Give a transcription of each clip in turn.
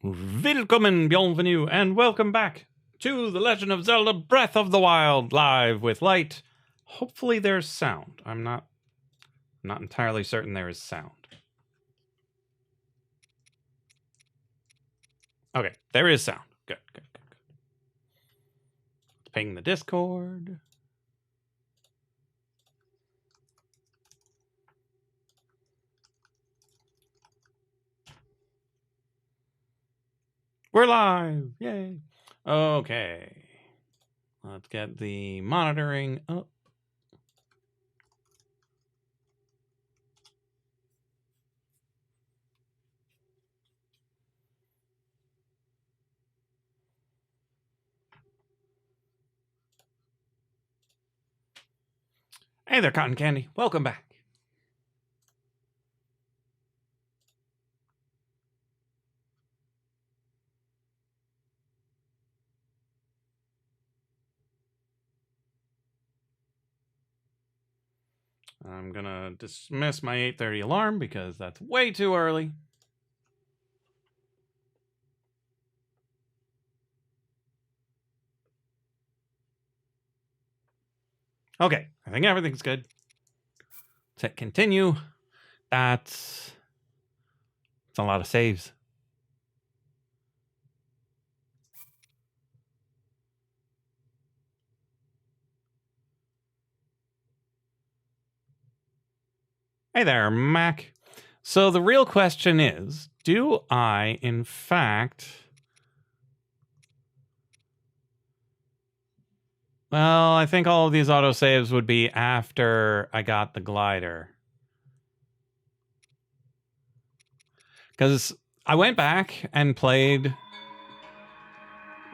Willkommen, bienvenue, and welcome back to The Legend of Zelda Breath of the Wild live with light. Hopefully there's sound. I'm not entirely certain there is sound. Okay, there is sound. Good. Let's ping the Discord. We're live! Yay! Okay. Let's get the monitoring up. Hey there, Cotton Candy. Welcome back. I'm gonna dismiss my 8:30 alarm because that's way too early. Okay, I think everything's good. Let's hit continue. That's a lot of saves. Hey there, Mac. So the real question is, do I, in fact... Well, I think all of these autosaves would be after I got the glider. Because I went back and played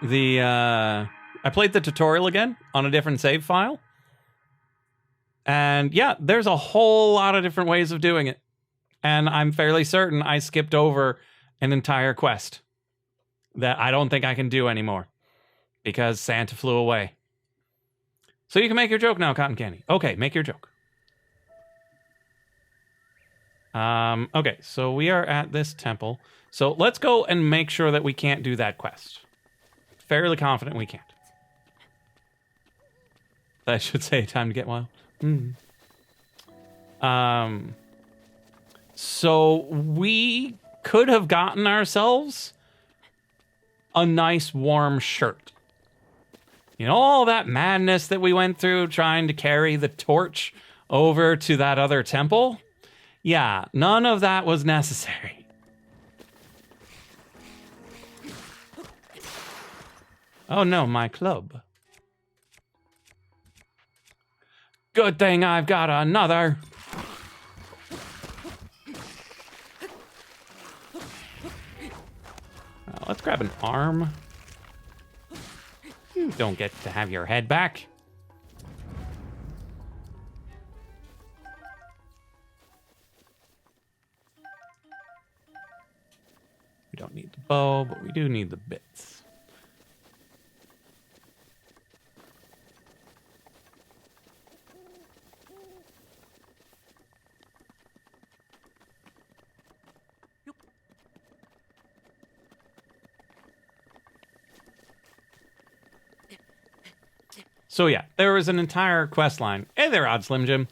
the... I played the tutorial again on a different save file. And yeah, there's a whole lot of different ways of doing it. And I'm fairly certain I skipped over an entire quest that I don't think I can do anymore because Santa flew away. So you can make your joke now, Cotton Candy. Okay, make your joke. Okay, so we are at this temple. So let's go and make sure that we can't do that quest. Fairly confident we can't. I should say time to get wild. So we could have gotten ourselves a nice warm shirt. You know, all that madness that we went through trying to carry the torch over to that other temple? Yeah, none of that was necessary. Oh no, my club. Good thing I've got another. Let's grab an arm. You don't get to have your head back. We don't need the bow, but we do need the bits. So yeah, there was an entire quest line. Hey there, Odd Slim Jim.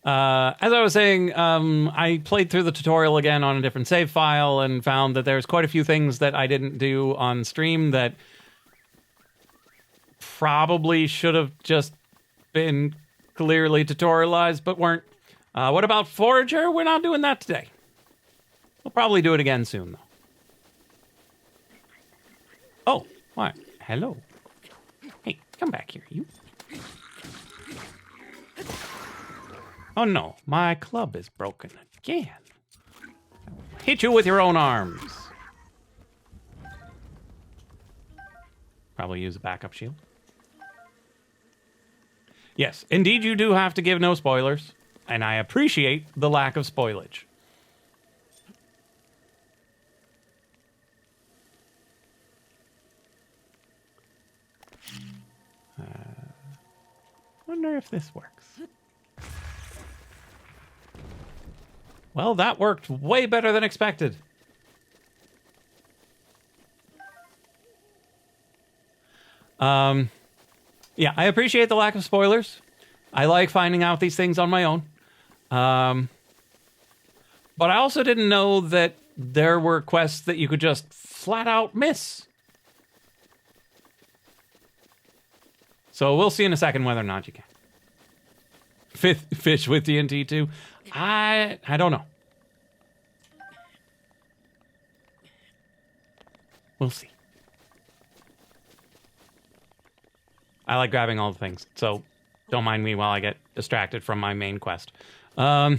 As I was saying, I played through the tutorial again on a different save file and found that there's quite a few things that I didn't do on stream that probably should have just been clearly tutorialized, but weren't. What about Forager? We're not doing that today. We'll probably do it again soon, though. Oh, what? Hello. Hey, come back here, you. Oh no, my club is broken again. Hit you with your own arms. Probably use a backup shield. Yes, indeed you do have to give no spoilers, and I appreciate the lack of spoilage. Wonder if this works. Well, that worked way better than expected. Yeah, I appreciate the lack of spoilers. I like finding out these things on my own. But I also didn't know that there were quests that you could just flat out miss. So we'll see in a second whether or not you can. Fish with TNT too? I don't know. We'll see. I like grabbing all the things, so don't mind me while I get distracted from my main quest. So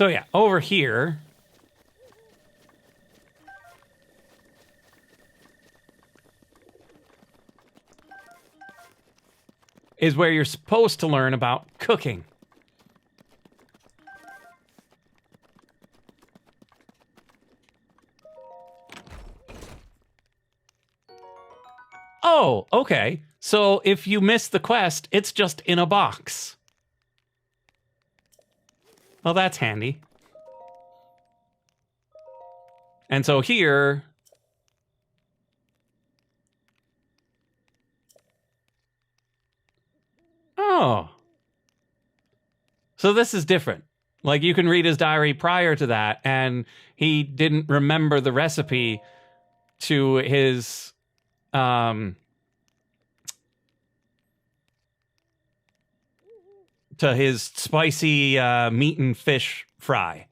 yeah, over here... is where you're supposed to learn about cooking. Oh, okay. So if you miss the quest, it's just in a box. Well, that's handy. And so here... oh. So this is different. Like, you can read his diary prior to that, and he didn't remember the recipe to his... to his spicy meat and fish fry.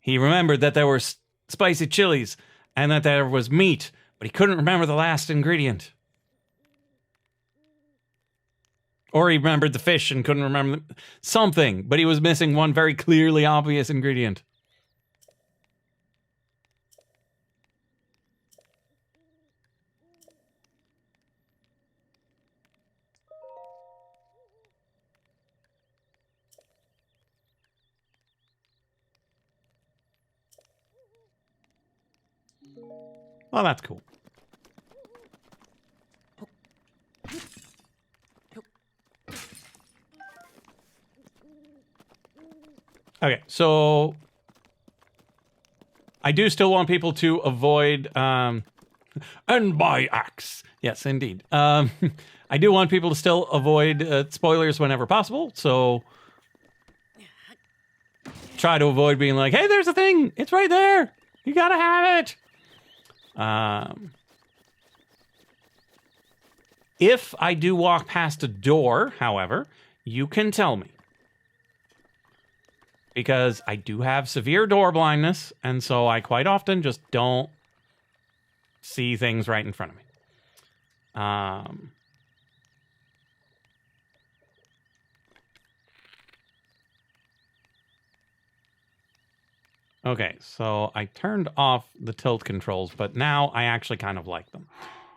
He remembered that there were spicy chilies and that there was meat, but he couldn't remember the last ingredient. Or he remembered the fish and couldn't remember something, but he was missing one very clearly obvious ingredient. Well, that's cool. Okay, so I do still want people to avoid and by axe. Yes, indeed. I do want people to still avoid spoilers whenever possible. So try to avoid being like, "Hey, there's a thing. It's right there. You gotta have it." If I do walk past a door, however, you can tell me. Because I do have severe door blindness, and so I quite often just don't see things right in front of me. Okay, so I turned off the tilt controls, but now I actually kind of like them.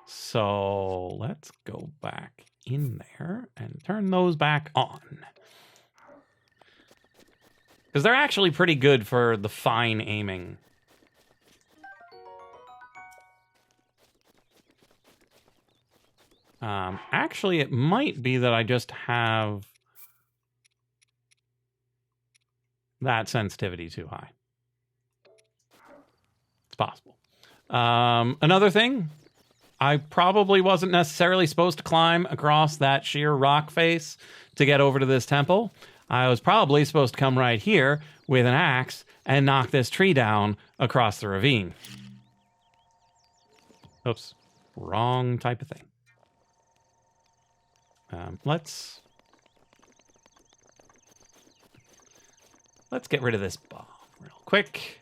So let's go back in there and turn those back on. Because they're actually pretty good for the fine aiming. Actually, it might be that I just have that sensitivity too high. It's possible. Another thing, I probably wasn't necessarily supposed to climb across that sheer rock face to get over to this temple. I was probably supposed to come right here with an axe and knock this tree down across the ravine. Oops. Wrong type of thing. Let's get rid of this bomb real quick.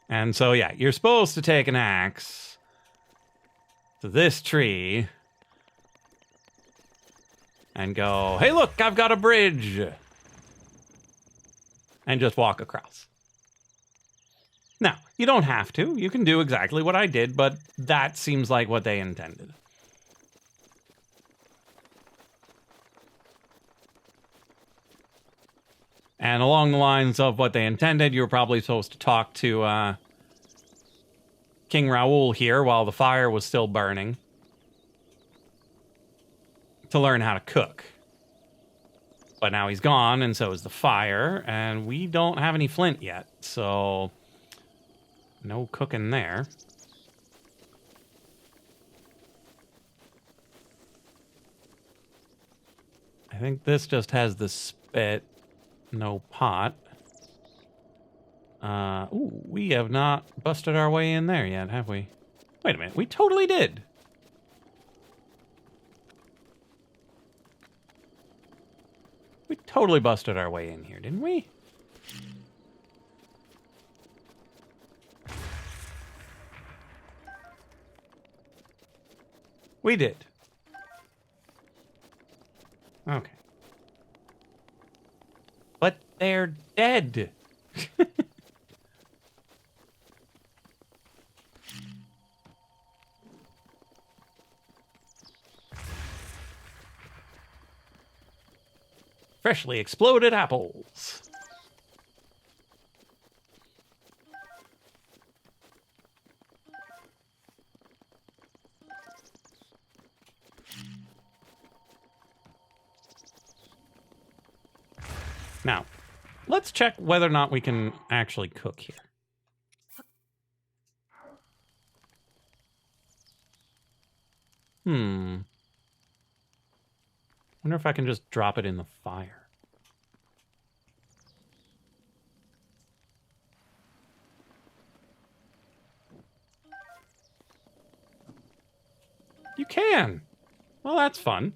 And so, yeah, you're supposed to take an axe to this tree and go, "Hey, look, I've got a bridge." And just walk across. Now, you don't have to. You can do exactly what I did, but that seems like what they intended. And along the lines of what they intended, you were probably supposed to talk to King Raoul here while the fire was still burning to learn how to cook. But now he's gone, and so is the fire, and we don't have any flint yet, so no cooking there. I think this just has the spit, no pot. Ooh, we have not busted our way in there yet, have we? Wait a minute, we totally did. We totally busted our way in here, didn't we? We did. Okay. But they're dead. Freshly exploded apples. Now, let's check whether or not we can actually cook here. Wonder if I can just drop it in the fire. You can. Well, that's fun.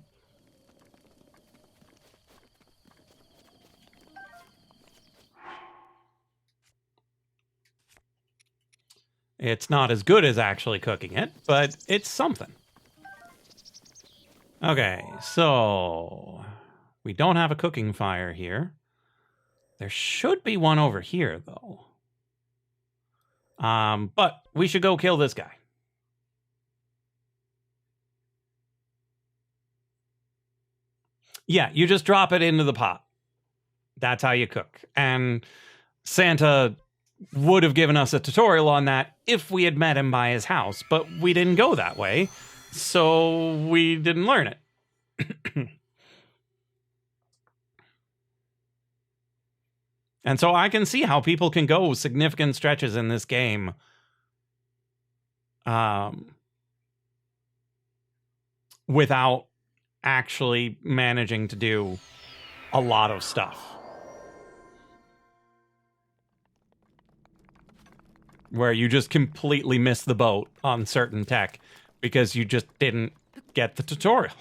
It's not as good as actually cooking it, but it's something. Okay, so we don't have a cooking fire here. There should be one over here, though. But we should go kill this guy. Yeah, you just drop it into the pot. That's how you cook. And Santa would have given us a tutorial on that if we had met him by his house, but we didn't go that way, so we didn't learn it. And so I can see how people can go significant stretches in this game without actually managing to do a lot of stuff. Where you just completely miss the boat on certain tech because you just didn't get the tutorial.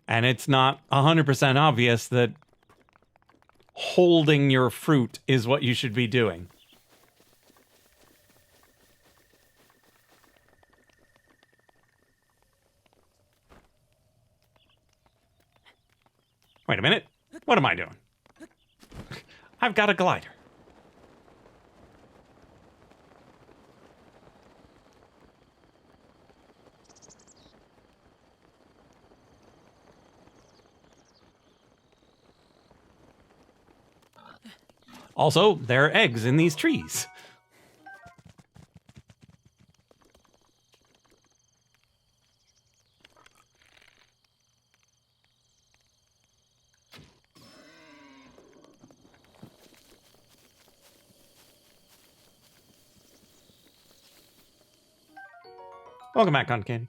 And it's not 100% obvious that holding your fruit is what you should be doing. Wait a minute. What am I doing? I've got a glider. Also, there are eggs in these trees. Welcome back, Cotton Candy.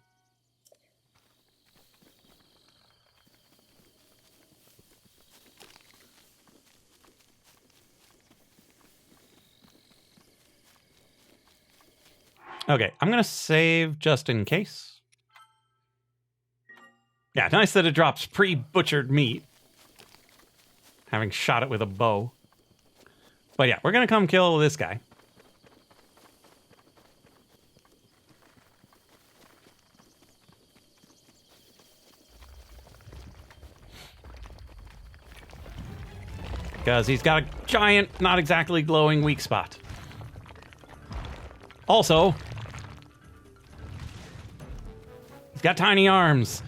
Okay, I'm going to save just in case. Yeah, nice that it drops pre-butchered meat. Having shot it with a bow. But yeah, we're going to come kill this guy. Because he's got a giant, not exactly glowing weak spot. Also, he's got tiny arms.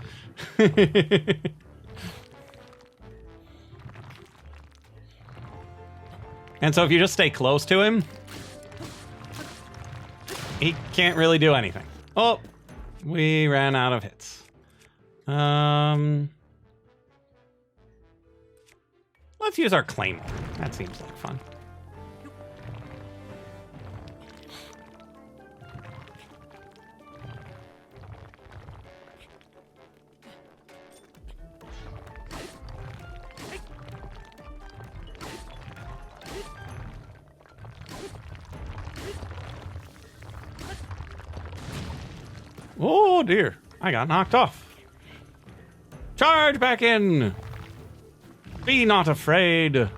And so if you just stay close to him, he can't really do anything. Oh, we ran out of hits. Let's use our claymore. That seems like fun. Oh dear, I got knocked off. Charge back in. Be not afraid.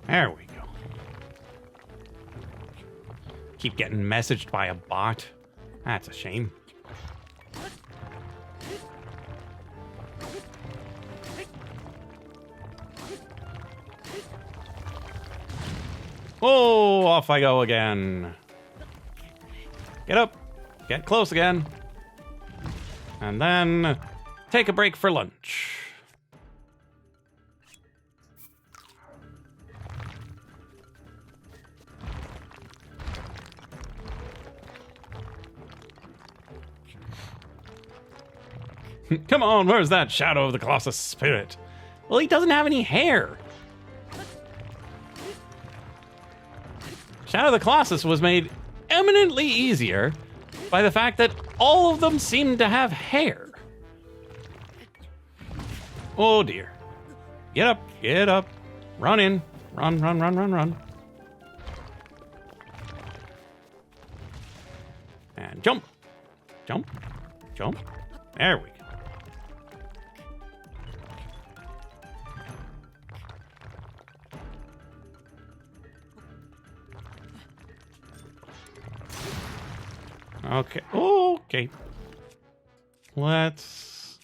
There we go. Keep getting messaged by a bot. That's a shame. Oh, off I go again. Get up. Get close again. And then take a break for lunch. Come on, where's that Shadow of the Colossus spirit? Well, he doesn't have any hair. Shadow of the Colossus was made eminently easier by the fact that all of them seemed to have hair. Oh dear. Get up, get up. Run in. Run, run, run, run, run. And jump. Jump. Jump. There we go. Okay. Oh, okay. Let's...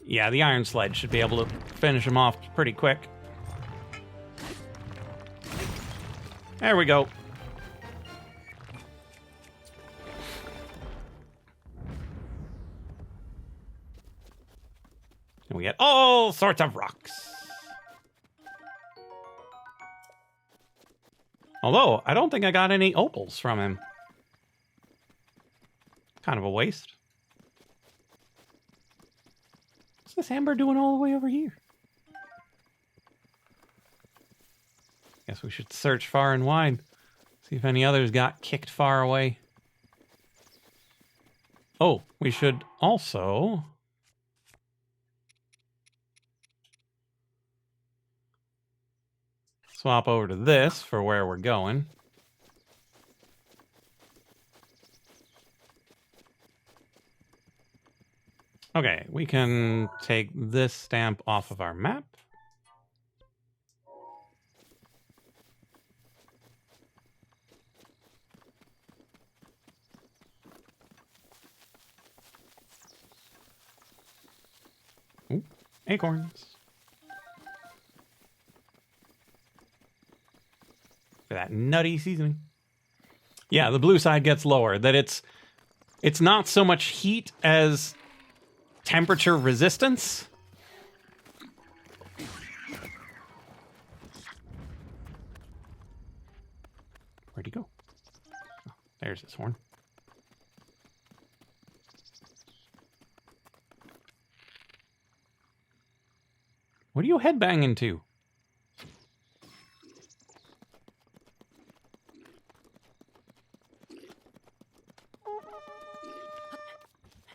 Yeah, the Iron Sledge should be able to finish him off pretty quick. There we go. And we get all sorts of rocks. Although, I don't think I got any opals from him. Kind of a waste. What's this Amber doing all the way over here? Guess we should search far and wide. See if any others got kicked far away. Oh, we should also... swap over to this for where we're going. Okay, we can take this stamp off of our map. Ooh, acorns. For that nutty seasoning. Yeah, the blue side gets lower. That it's not so much heat as temperature resistance. Where'd he go? Oh, there's his horn. What are you headbanging to?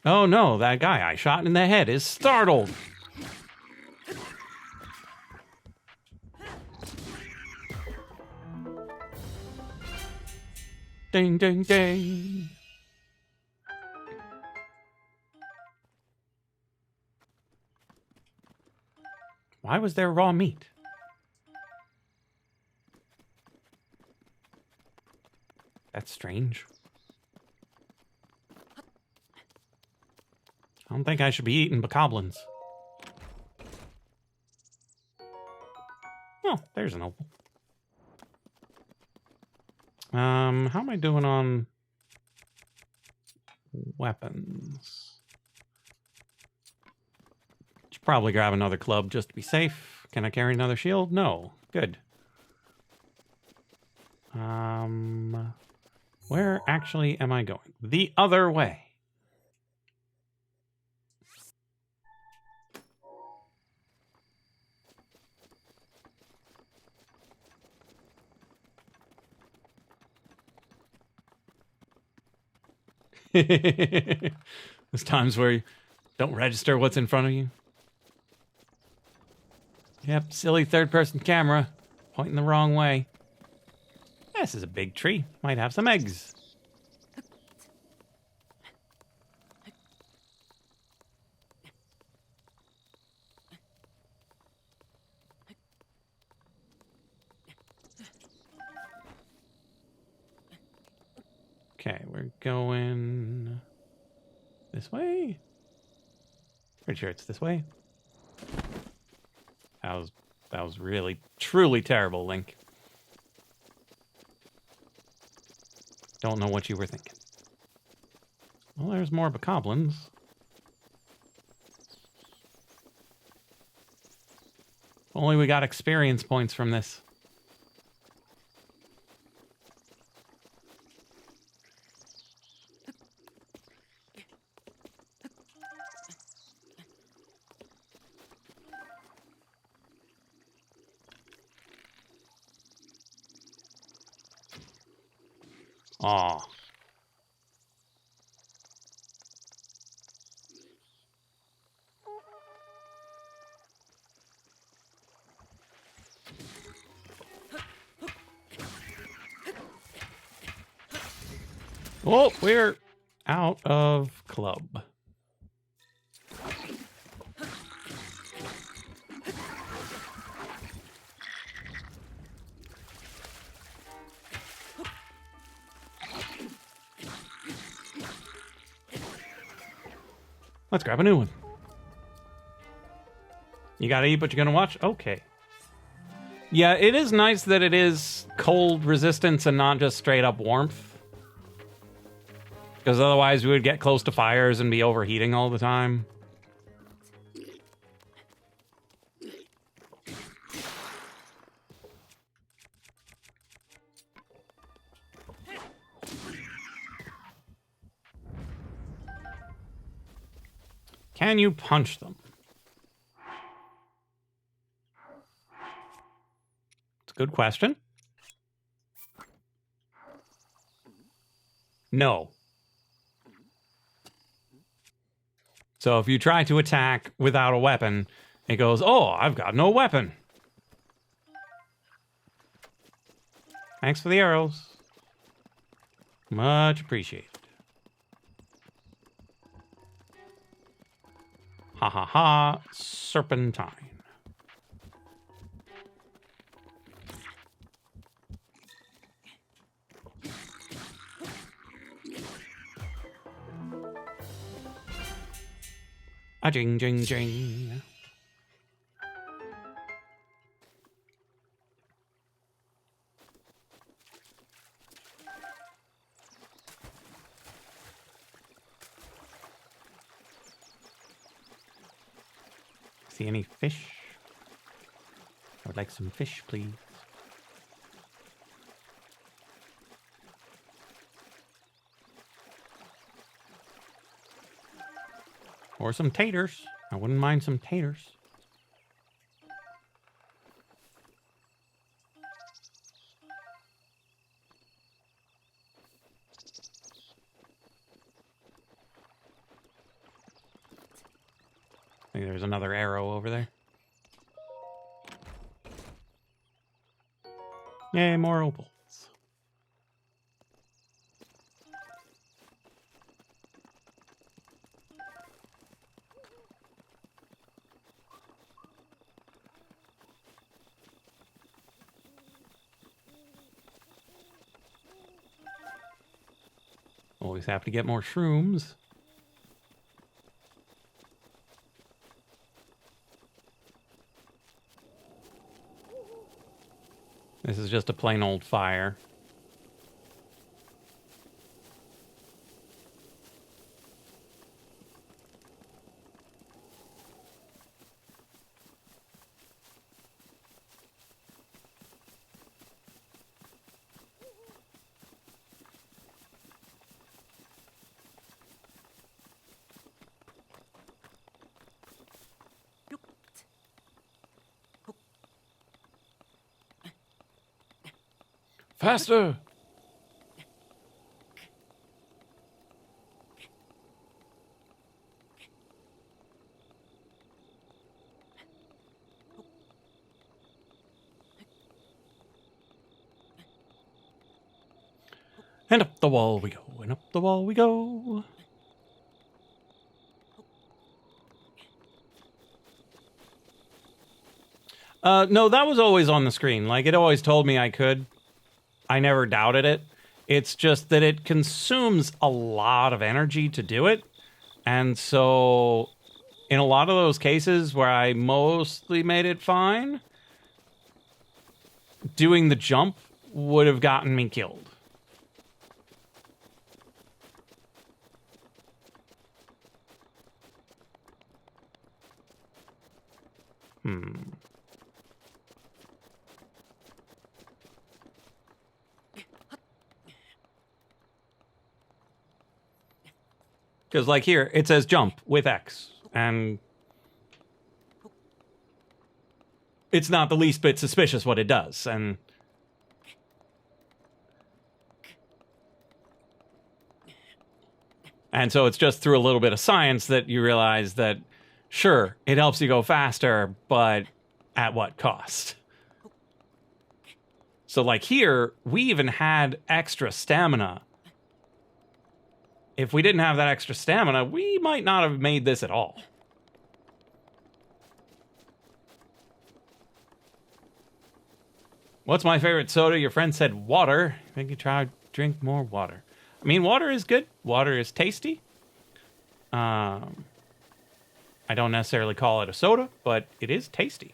Oh no, that guy I shot in the head is startled. Ding, ding, ding. Why was there raw meat? That's strange. I don't think I should be eating bokoblins. Oh, there's an opal. How am I doing on weapons? Should probably grab another club just to be safe. Can I carry another shield? No. Good. Where actually am I going? The other way. There's times where you don't register what's in front of you. Yep, silly third-person camera, pointing the wrong way. This is a big tree. Might have some eggs. Okay, we're going this way. Pretty sure it's this way. That was really, truly terrible, Link. Don't know what you were thinking. Well, there's more bokoblins. Only we got experience points from this. Aw. Oh, we're out of club. Let's grab a new one. You gotta eat, but you're gonna watch? Okay. Yeah, it is nice that it is cold resistance and not just straight up warmth. Because otherwise we would get close to fires and be overheating all the time. Can you punch them? It's a good question. No. So if you try to attack without a weapon, it goes, oh, I've got no weapon. Thanks for the arrows. Much appreciated. Ha ha ha, serpentine. A jing jing jing. See any fish? I would like some fish, please. Or some taters. I wouldn't mind some taters. I think there's another arrow over there. Yay, more opals. Always have to get more shrooms. This is just a plain old fire. Faster! And up the wall we go, and up the wall we go. No, that was always on the screen. Like, it always told me I could. I never doubted it. It's just that it consumes a lot of energy to do it. And so, in a lot of those cases where I mostly made it fine, doing the jump would have gotten me killed. Because, like, here, it says jump with X, and it's not the least bit suspicious what it does, and so it's just through a little bit of science that you realize that, sure, it helps you go faster, but at what cost? So, like, here, we even had extra stamina. If we didn't have that extra stamina, we might not have made this at all. What's my favorite soda? Your friend said water. I think you try to drink more water. I mean, water is good. Water is tasty. I don't necessarily call it a soda, but it is tasty.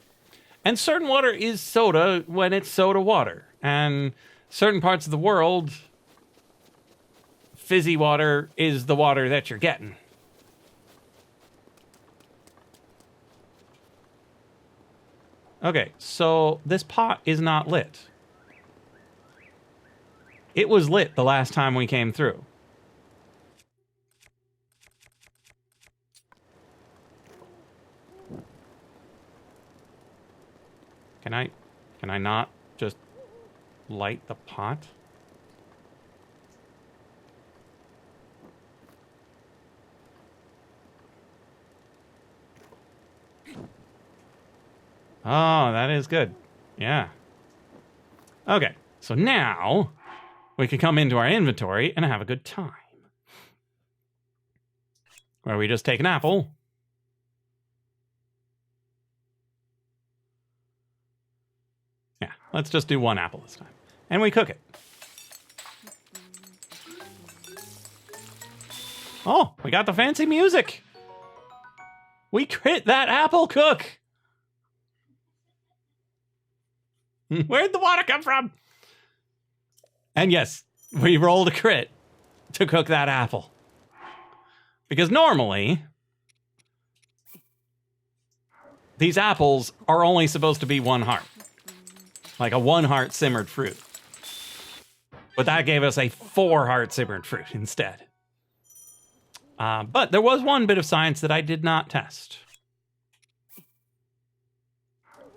And certain water is soda when it's soda water. And certain parts of the world, fizzy water is the water that you're getting. Okay, so this pot is not lit. It was lit the last time we came through. Can I not just light the pot? Oh, that is good. Yeah. Okay, so now we can come into our inventory and have a good time. Where we just take an apple. Yeah, let's just do one apple this time. And we cook it. Oh, we got the fancy music. We crit that apple cook. Where'd the water come from? And yes, we rolled a crit to cook that apple. Because normally, these apples are only supposed to be 1 heart. Like a 1 heart simmered fruit. But that gave us a 4 heart simmered fruit instead. But there was one bit of science that I did not test.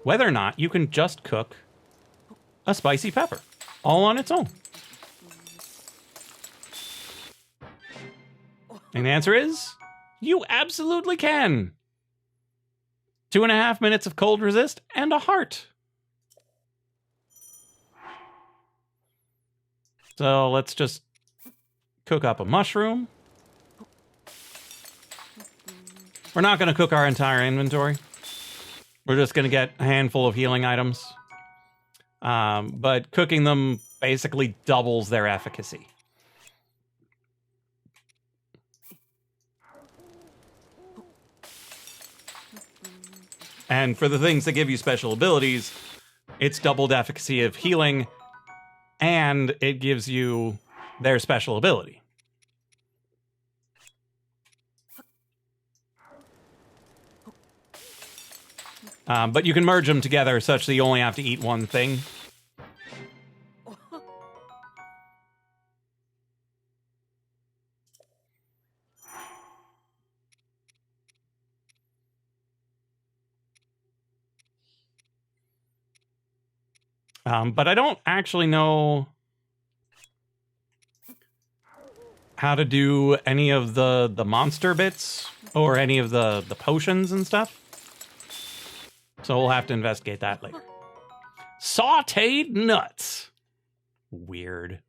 Whether or not you can just cook a spicy pepper all on its own. And the answer is, you absolutely can. 2.5 minutes of cold resist and a heart. So let's just cook up a mushroom. We're not going to cook our entire inventory. We're just going to get a handful of healing items. But cooking them basically doubles their efficacy. And for the things that give you special abilities, it's doubled efficacy of healing, and it gives you their special ability. But you can merge them together such that you only have to eat one thing. But I don't actually know how to do any of the monster bits or any of the potions and stuff. So we'll have to investigate that later. Sauteed nuts. Weird.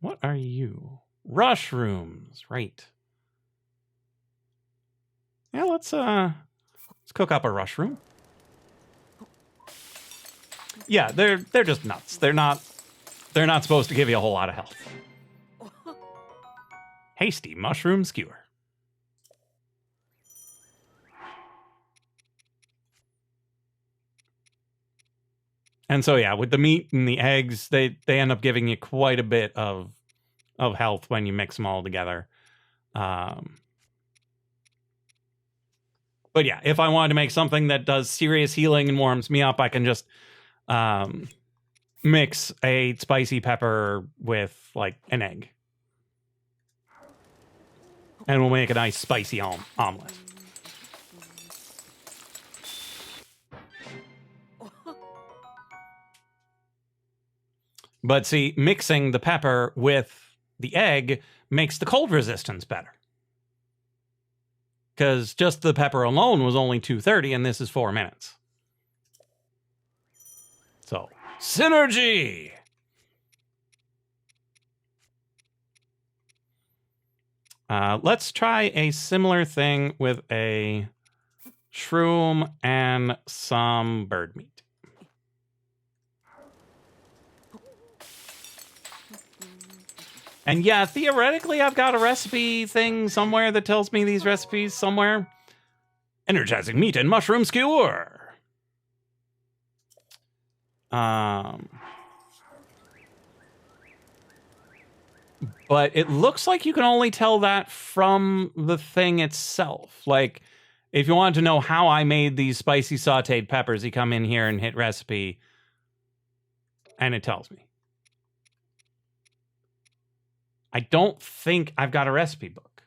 What are you? Rushrooms, right. Yeah, let's cook up a rushroom. Yeah, they're just nuts. They're not supposed to give you a whole lot of health. Hasty mushroom skewer. And so yeah, with the meat and the eggs, they end up giving you quite a bit of health when you mix them all together. But yeah, if I wanted to make something that does serious healing and warms me up, I can just mix a spicy pepper with like an egg. And we'll make a nice spicy omelet. But see, mixing the pepper with the egg makes the cold resistance better. Because just the pepper alone was only 230, and this is 4 minutes. So, synergy! Let's try a similar thing with a shroom and some bird meat. And yeah, theoretically, I've got a recipe thing somewhere that tells me these recipes somewhere. Energizing meat and mushroom skewer. But it looks like you can only tell that from the thing itself. Like, if you wanted to know how I made these spicy sauteed peppers, you come in here and hit recipe, and it tells me. I don't think I've got a recipe book.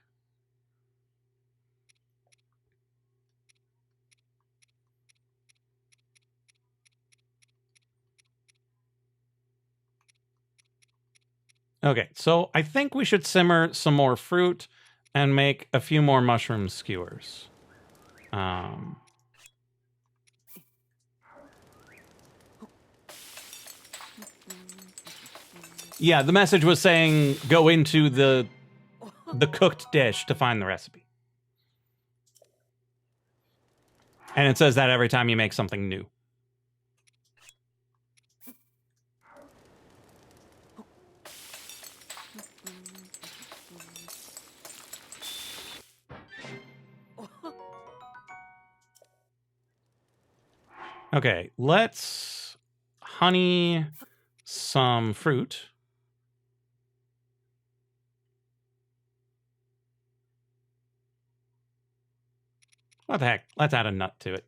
Okay, so I think we should simmer some more fruit and make a few more mushroom skewers. Yeah, the message was saying go into the cooked dish to find the recipe. And it says that every time you make something new. Okay, let's honey some fruit. What the heck? Let's add a nut to it.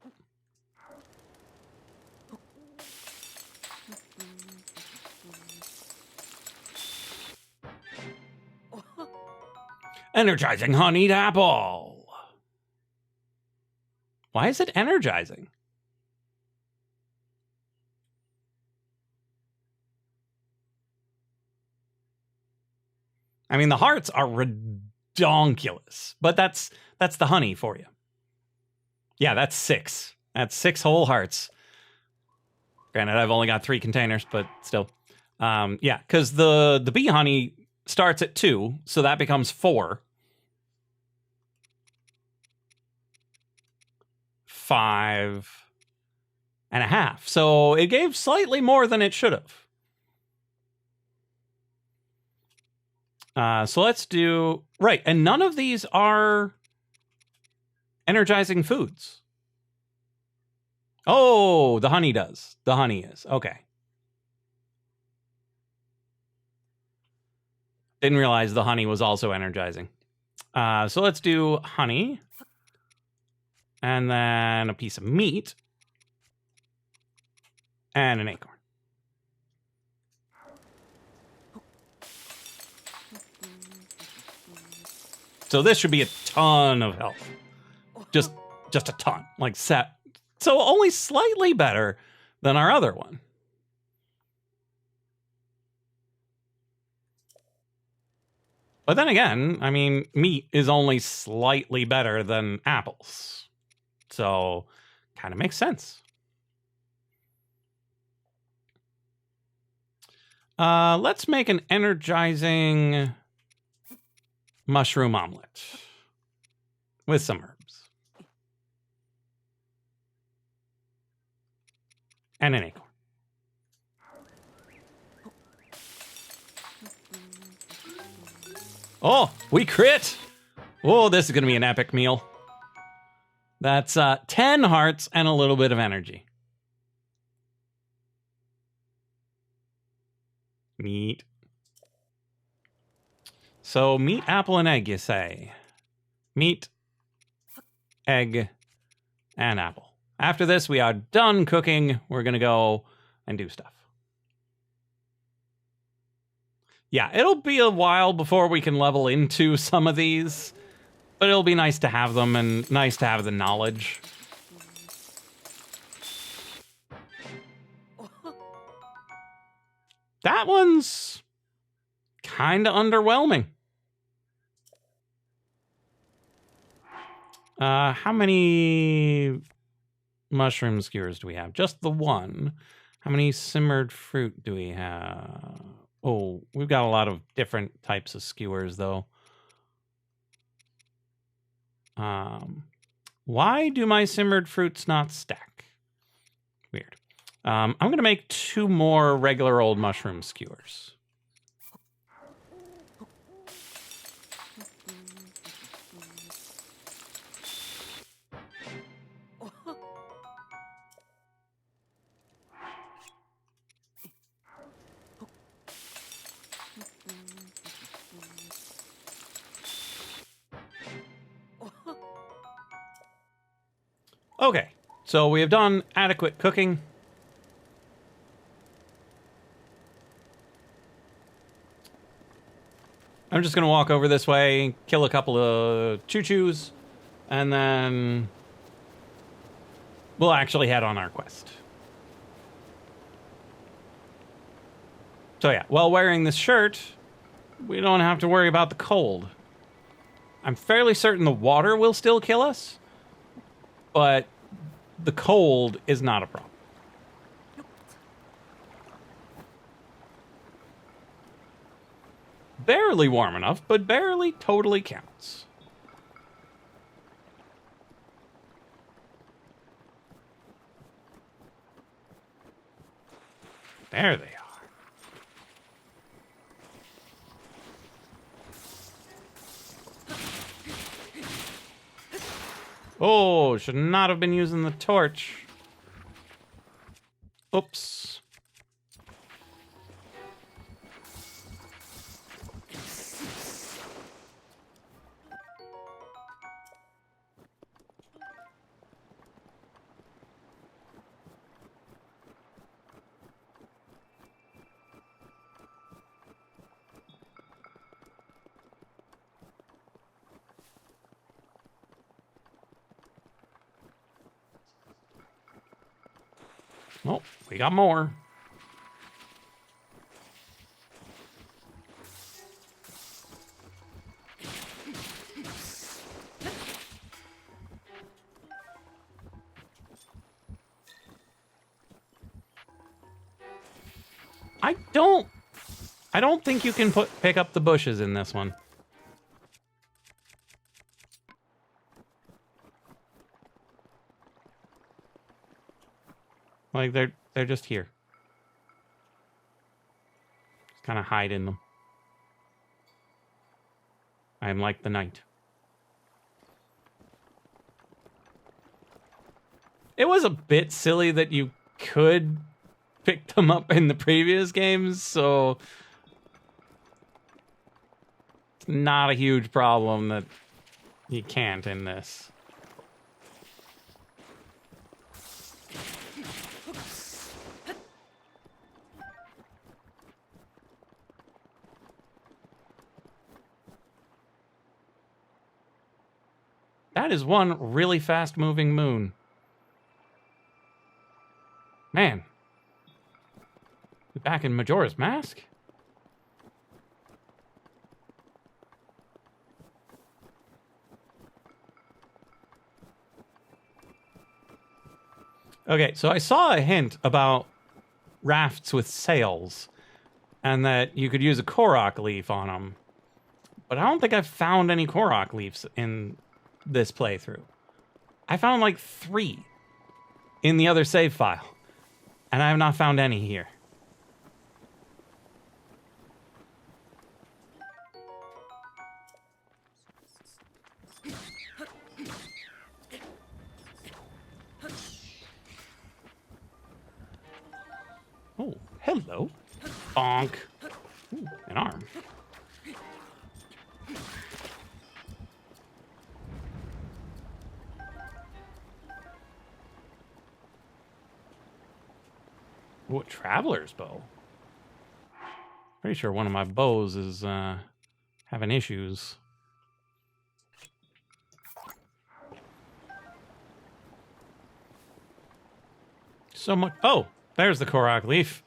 Energizing honeyed apple. Why is it energizing? I mean, the hearts are redonkulous, but that's the honey for you. Yeah, that's 6. That's 6 whole hearts. Granted, I've only got 3 containers, but still. Yeah, because the bee honey starts at 2, so that becomes 4. 5.5. So it gave slightly more than it should have. So let's do... Right, and none of these are energizing foods. Oh, the honey does. The honey is. Okay. Didn't realize the honey was also energizing. So let's do honey. And then a piece of meat. And an acorn. So this should be a ton of health. Just a ton. Like set. So only slightly better, than our other one. But then again, I mean, meat is only slightly better than apples. So, kind of makes sense. Let's make an energizing mushroom omelet with some herbs. And an acorn. Oh, we crit! Oh, this is going to be an epic meal. That's 10 hearts and a little bit of energy. Meat. So, meat, apple, and egg, you say? Meat, egg, and apple. After this, we are done cooking. We're going to go and do stuff. Yeah, it'll be a while before we can level into some of these, but it'll be nice to have them and nice to have the knowledge. That one's kind of underwhelming. How many mushroom skewers do we have? Just the one. How many simmered fruit do we have? Oh, we've got a lot of different types of skewers, though. Why do my simmered fruits not stack? Weird. I'm going to make 2 more regular old mushroom skewers. Okay, so we have done adequate cooking. I'm just going to walk over this way, kill a couple of choo-choos, and then we'll actually head on our quest. So yeah, while wearing this shirt, we don't have to worry about the cold. I'm fairly certain the water will still kill us, but the cold is not a problem. Barely warm enough, but barely totally counts. There they are. Oh, should not have been using the torch. Oops. Oh, we got more. I don't think you can pick up the bushes in this one. Like they're just here. Just kind of hide in them. I'm like the night. It was a bit silly that you could pick them up in the previous games, so it's not a huge problem that you can't in this. That is one really fast-moving moon. Man, back in Majora's Mask? Okay, so I saw a hint about rafts with sails and that you could use a Korok leaf on them. But I don't think I've found any Korok leaves in this playthrough. I found like 3 in the other save file, and I have not found any here. Oh, hello. Bonk. Ooh, an arm. Ooh, a traveler's bow. Pretty sure one of my bows is having issues. So much. Oh, there's the Korok leaf.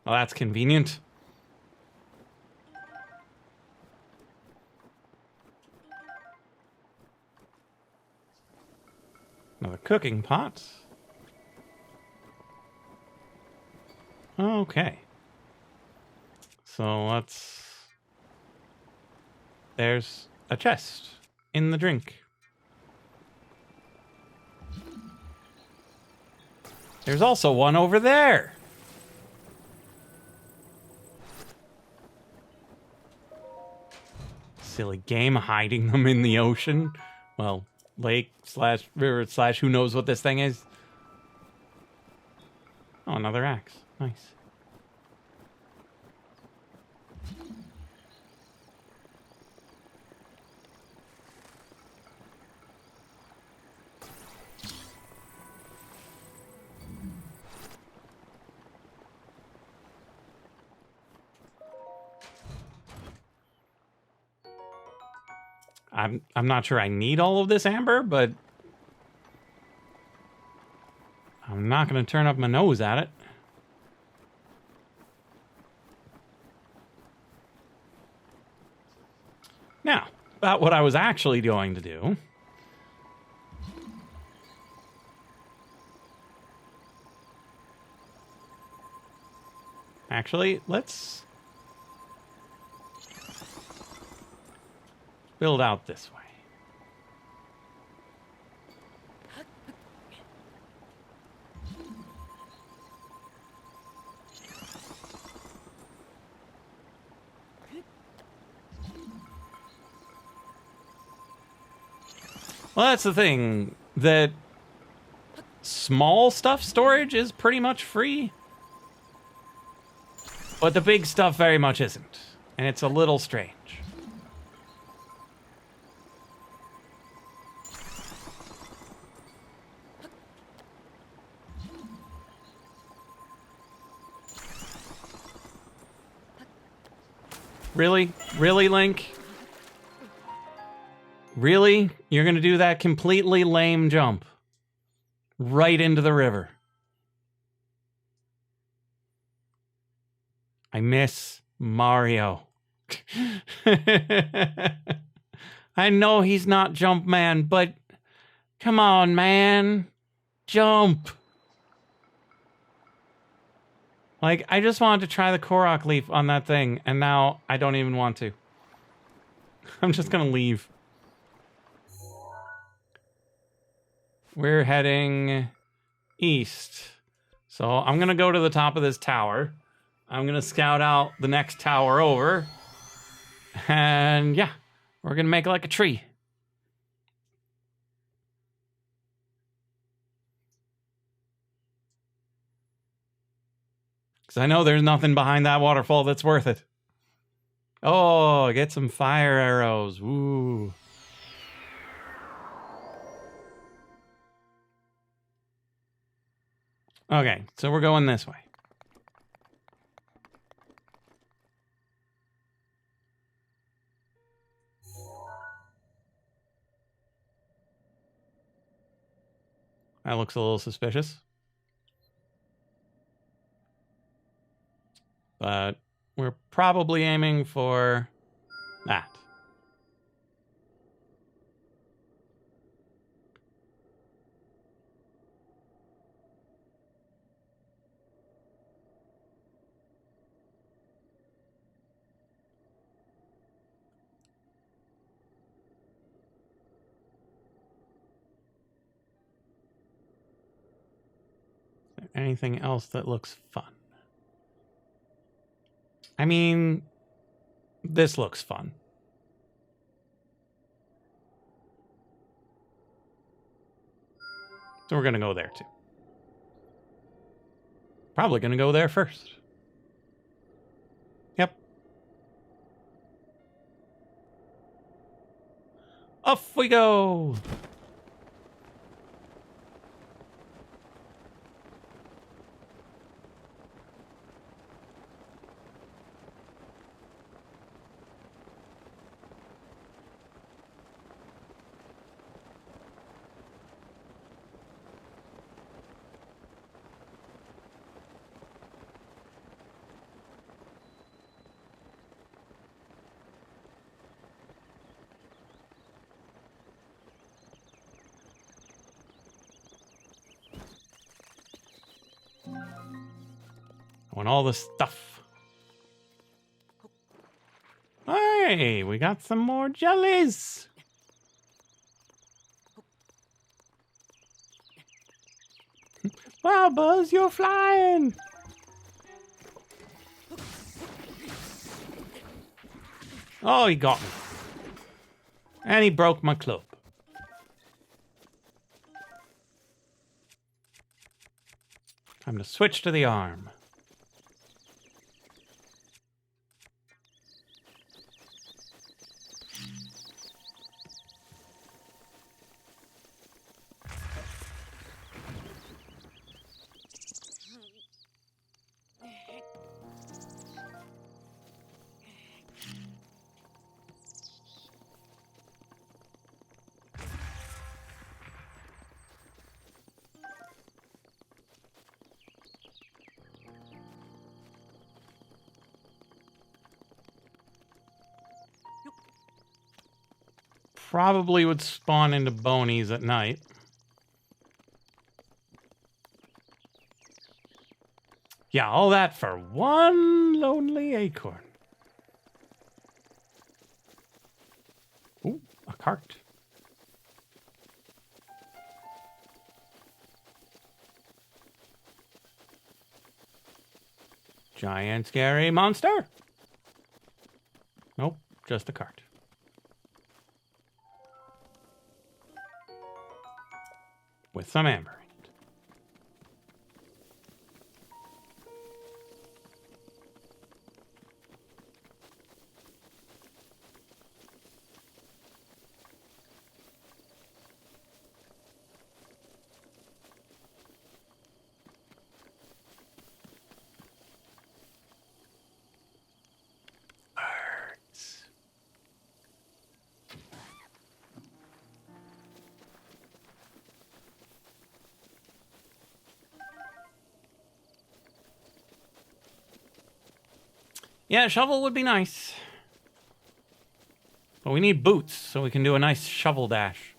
Well, that's convenient. Another cooking pot. Okay. So let's... There's a chest in the drink. There's also one over there. Silly game, hiding them in the ocean. Well, lake slash river slash who knows what this thing is. Oh, another axe. Nice. I'm not sure I need all of this amber, but I'm not going to turn up my nose at it. Now, about what I was actually going to do. Actually, let's build out this way. Well, that's the thing, that small stuff storage is pretty much free, but the big stuff very much isn't, and it's a little strange. Really? Really, Link? Really? You're gonna do that completely lame jump right into the river? I miss Mario. I know he's not Jumpman, but come on, man. Jump. Like, I just wanted to try the Korok leaf on that thing, and now I don't even want to. I'm just gonna leave. We're heading east. So I'm gonna go to the top of this tower. I'm gonna scout out the next tower over. And yeah, we're gonna make like a tree. Because I know there's nothing behind that waterfall that's worth it. Oh, get some fire arrows. Woo. Okay, so we're going this way. That looks a little suspicious. But we're probably aiming for that. Anything else that looks fun? I mean, this looks fun. So we're going to go there too. Probably going to go there first. Yep. Off we go. I want all the stuff. Hey, we got some more jellies. Wow, Buzz, you're flying. Oh, he got me. And he broke my club. Time to switch to the arm. Probably would spawn into bonies at night. Yeah, all that for one lonely acorn. Ooh, a cart. Giant scary monster? Nope, just a cart. With some amber in it. Birds. Yeah, a shovel would be nice. But we need boots so we can do a nice shovel dash.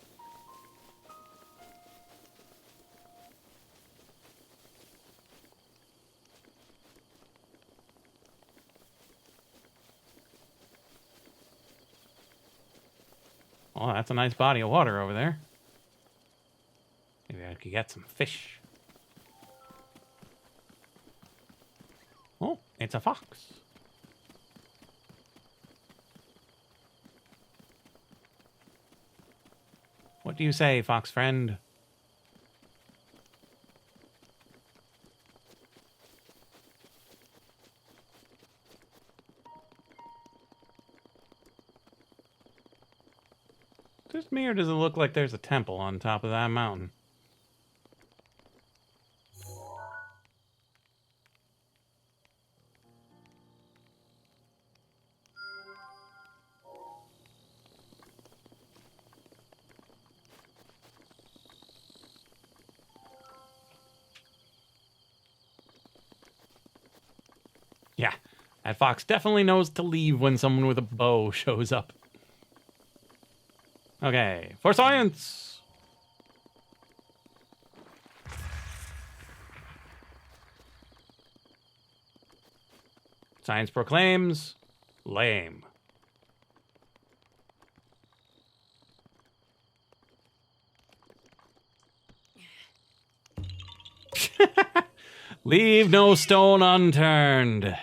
Oh, that's a nice body of water over there. Maybe I could get some fish. Oh, it's a fox. What do you say, fox friend? Just me, or does it look like there's a temple on top of that mountain? Yeah, that fox definitely knows to leave when someone with a bow shows up. Okay, for science! Science proclaims lame. Leave no stone unturned.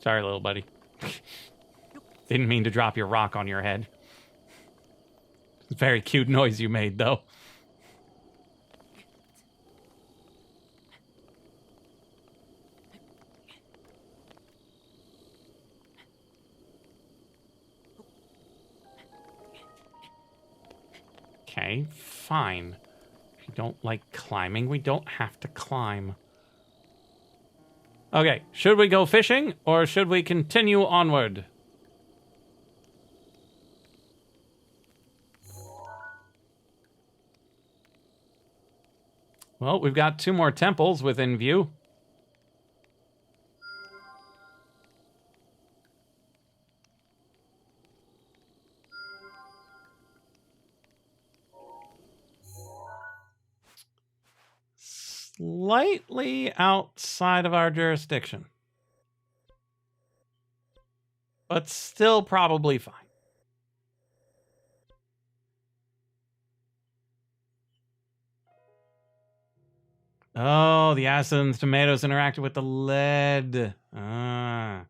Sorry, little buddy. Didn't mean to drop your rock on your head. Very cute noise you made, though. Okay, fine. If you don't like climbing, we don't have to climb. Okay, should we go fishing, or should we continue onward? Well, we've got 2 more temples within view. Slightly outside of our jurisdiction. But still probably fine. Oh, the acid and the tomatoes interacted with the lead. Ah.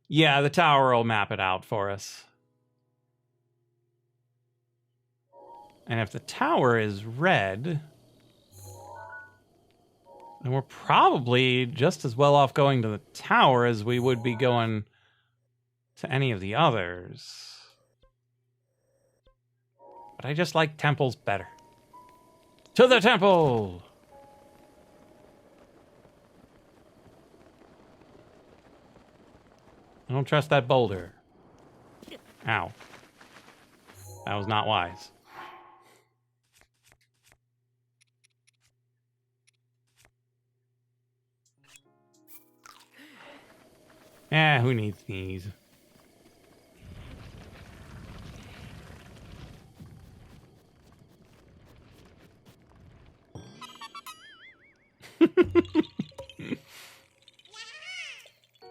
Yeah, the tower will map it out for us. And if the tower is red, then we're probably just as well off going to the tower as we would be going to any of the others. But I just like temples better. To the temple! I don't trust that boulder. Ow. That was not wise. Who needs these?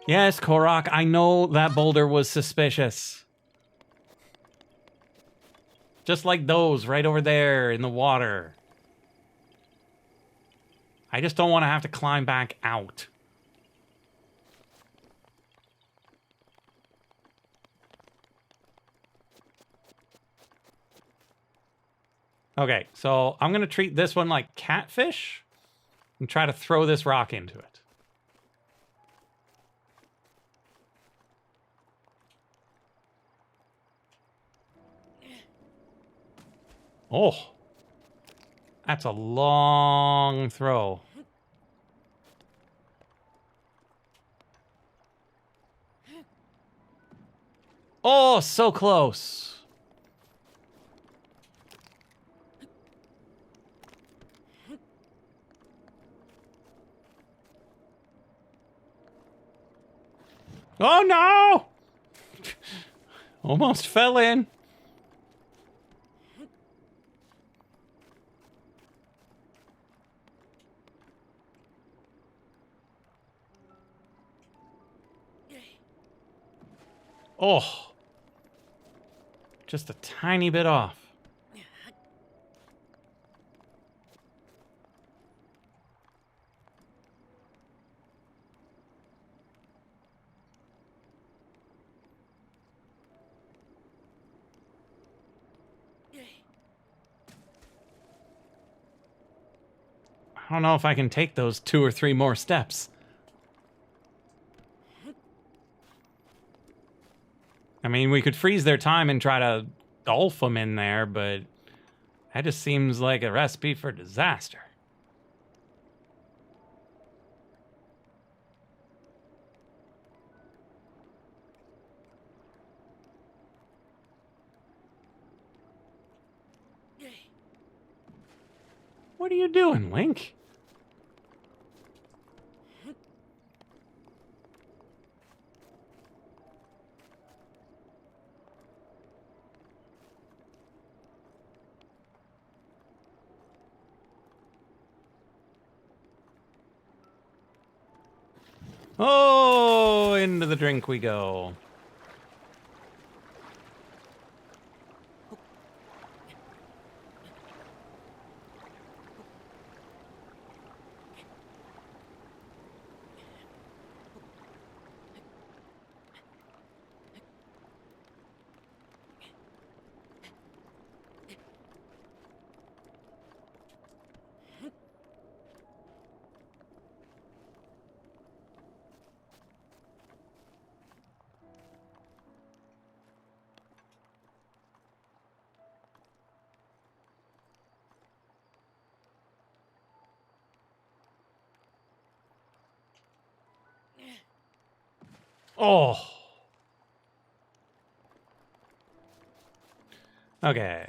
Yes, Korok, I know that boulder was suspicious. Just like those right over there in the water. I just don't want to have to climb back out. Okay, so I'm going to treat this one like catfish and try to throw this rock into it. Oh, that's a long throw. Oh, so close. Oh, no! Almost fell in. Oh. Just a tiny bit off. I don't know if I can take those 2 or 3 more steps. I mean, we could freeze their time and try to golf them in there, but that just seems like a recipe for disaster. What are you doing, Link? Oh, into the drink we go. Oh. Okay.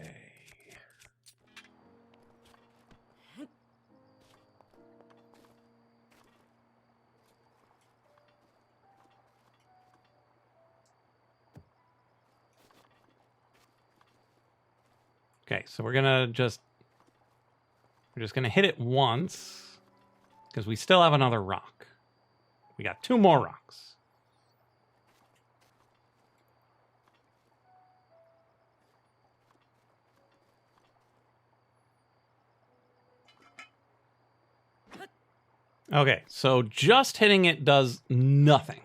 Okay, so we're just gonna hit it once because we still have another rock. We got 2 more rocks. Okay, so just hitting it does nothing.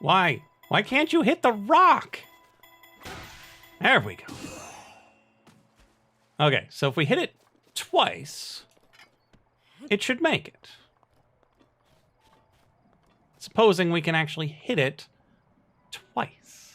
Why? Why can't you hit the rock? There we go. Okay, so if we hit it twice, it should make it. Supposing we can actually hit it twice.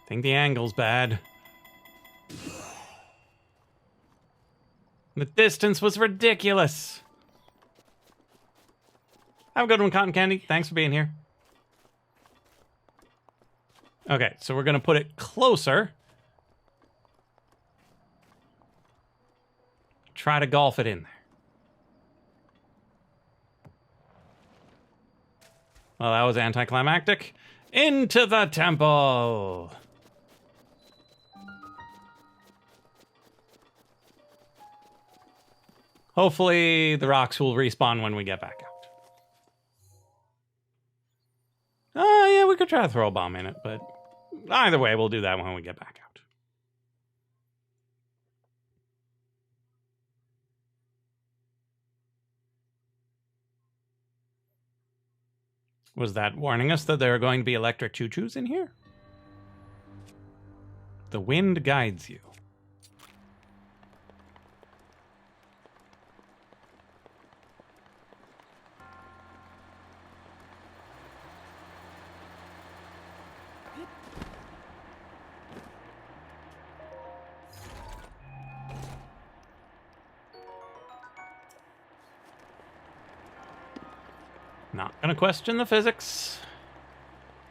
I think the angle's bad. The distance was ridiculous. Have a good one, Cotton Candy. Thanks for being here. Okay, so we're going to put it closer. Try to golf it in there. Well, that was anticlimactic. Into the temple! Hopefully the rocks will respawn when we get back out. Oh, yeah, we could try to throw a bomb in it, but either way, we'll do that when we get back out. Was that warning us that there are going to be electric choo-choos in here? The wind guides you. Not gonna question the physics.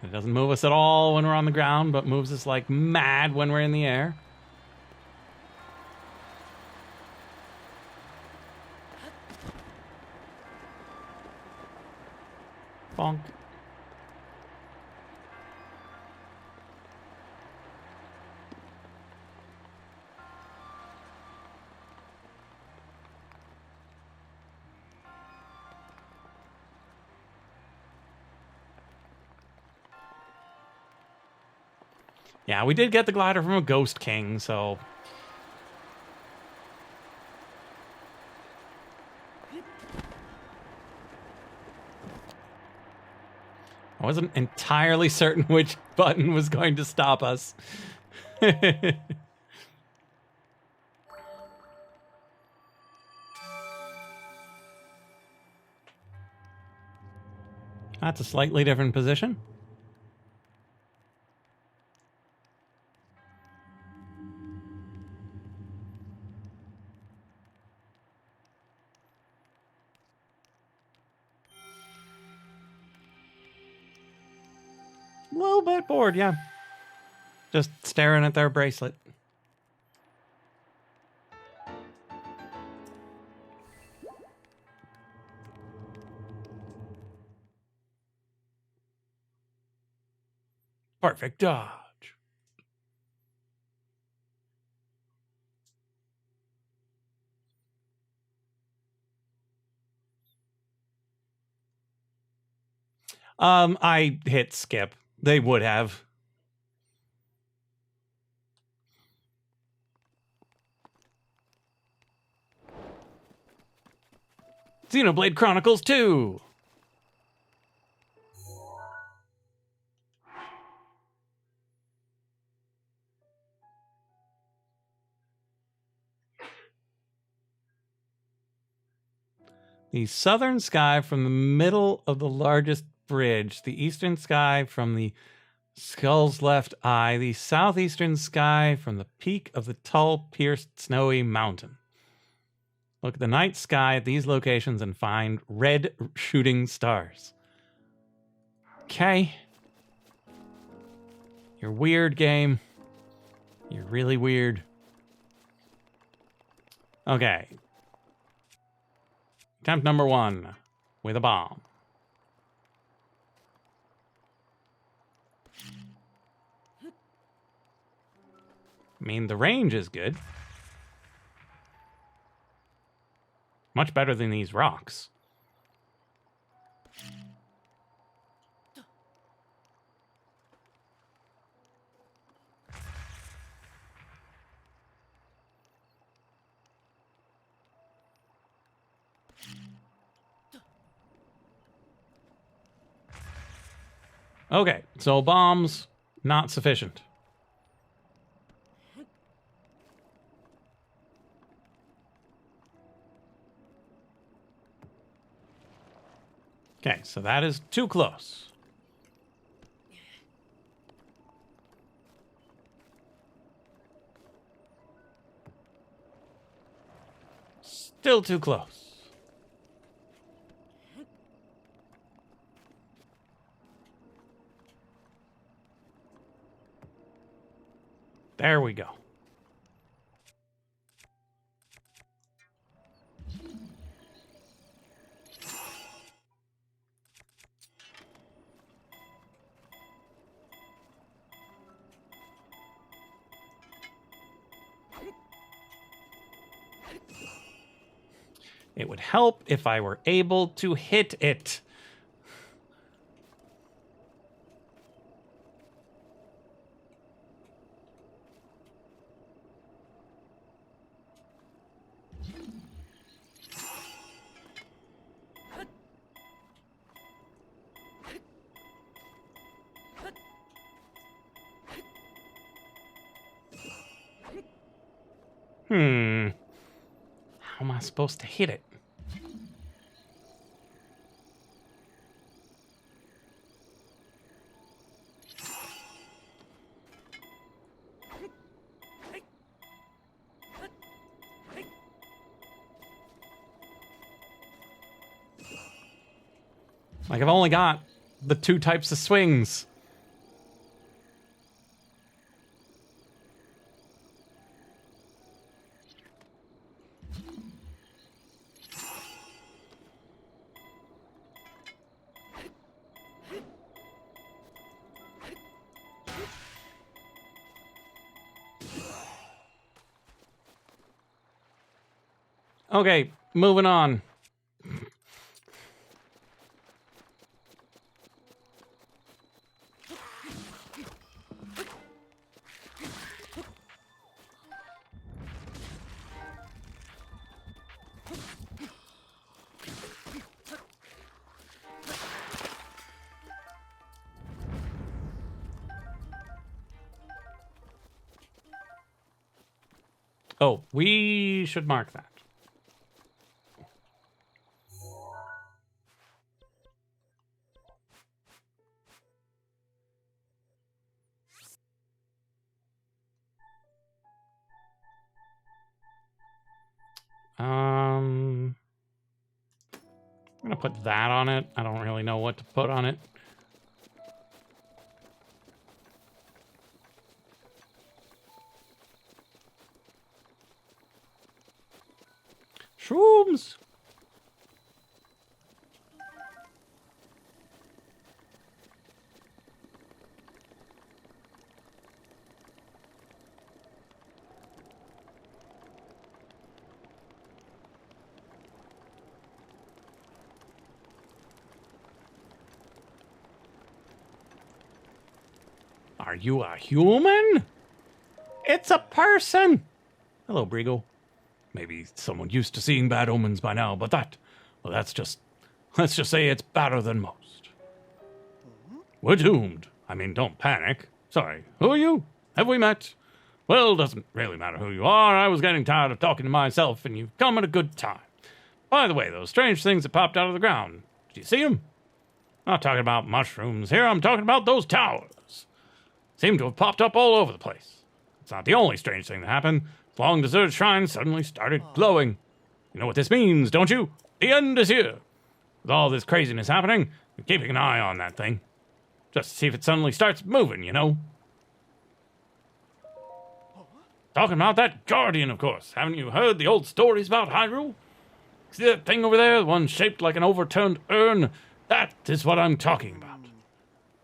It doesn't move us at all when we're on the ground, but moves us like mad when we're in the air. Bonk. Yeah, we did get the glider from a Ghost King, so... I wasn't entirely certain which button was going to stop us. That's a slightly different position. A little bit bored, yeah. Just staring at their bracelet. Perfect dodge. I hit skip. They would have. Xenoblade Chronicles 2. The southern sky from the middle of the largest bridge, the eastern sky from the skull's left eye, the southeastern sky from the peak of the tall-pierced snowy mountain. Look at the night sky at these locations and find red shooting stars. Okay. You're weird, game. You're really weird. Okay. Attempt number 1 with a bomb. I mean, the range is good. Much better than these rocks. Okay, so bombs, not sufficient. Okay, so that is too close. Still too close. There we go. It would help if I were able to hit it. How am I supposed to hit it? Like, I've only got the 2 types of swings. Okay, moving on. Oh, we should mark that. gonna put that on it. I don't really know what to put on it. Shrooms! Are you a human? It's a person! Hello, Brigo. Maybe someone used to seeing bad omens by now, but well, let's just say it's better than most. We're doomed. I mean, don't panic. Sorry, who are you? Have we met? Well, doesn't really matter who you are. I was getting tired of talking to myself, and you've come at a good time. By the way, those strange things that popped out of the ground, do you see them? I'm not talking about mushrooms here, I'm talking about those towers. Seem to have popped up all over the place. It's not the only strange thing that happened. The long deserted shrine suddenly started glowing. You know what this means, don't you? The end is here. With all this craziness happening, I'm keeping an eye on that thing. Just to see if it suddenly starts moving, you know? Talking about that Guardian, of course. Haven't you heard the old stories about Hyrule? See that thing over there, the one shaped like an overturned urn? That is what I'm talking about.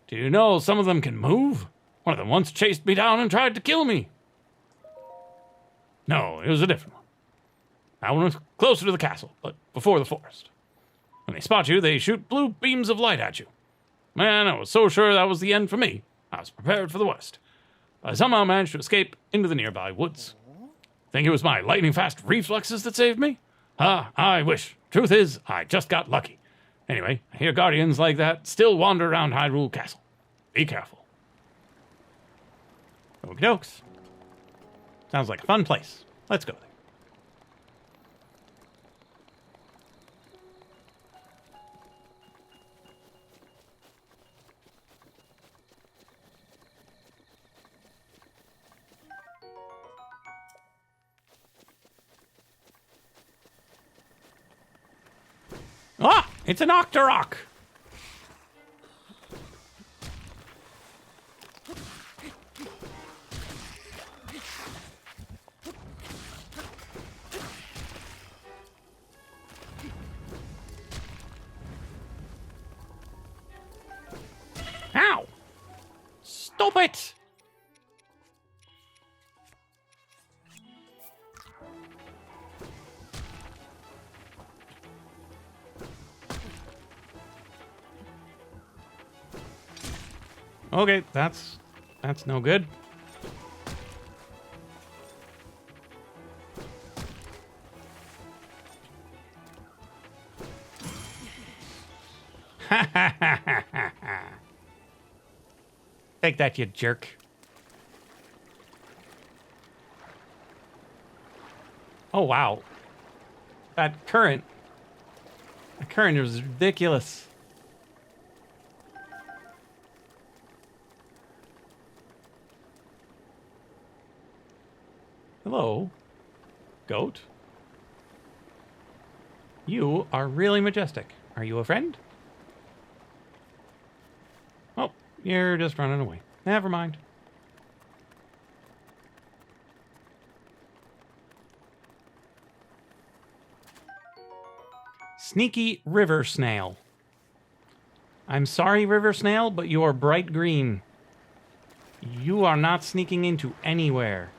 Do you know some of them can move? One of them once chased me down and tried to kill me. No, it was a different one. That one was closer to the castle, but before the forest. When they spot you, they shoot blue beams of light at you. Man, I was so sure that was the end for me. I was prepared for the worst. I somehow managed to escape into the nearby woods. Think it was my lightning-fast reflexes that saved me? I wish. Truth is, I just got lucky. Anyway, I hear guardians like that still wander around Hyrule Castle. Be careful. Okie dokes. Sounds like a fun place. Let's go there. Ah! It's an Octorok! Ow! Stop it! Okay, that's no good. Take that, you jerk. Oh, wow. That current is ridiculous. Hello, goat. You are really majestic. Are you a friend? Oh, you're just running away. Never mind. Sneaky river snail. I'm sorry, river snail, but you are bright green. You are not sneaking into anywhere.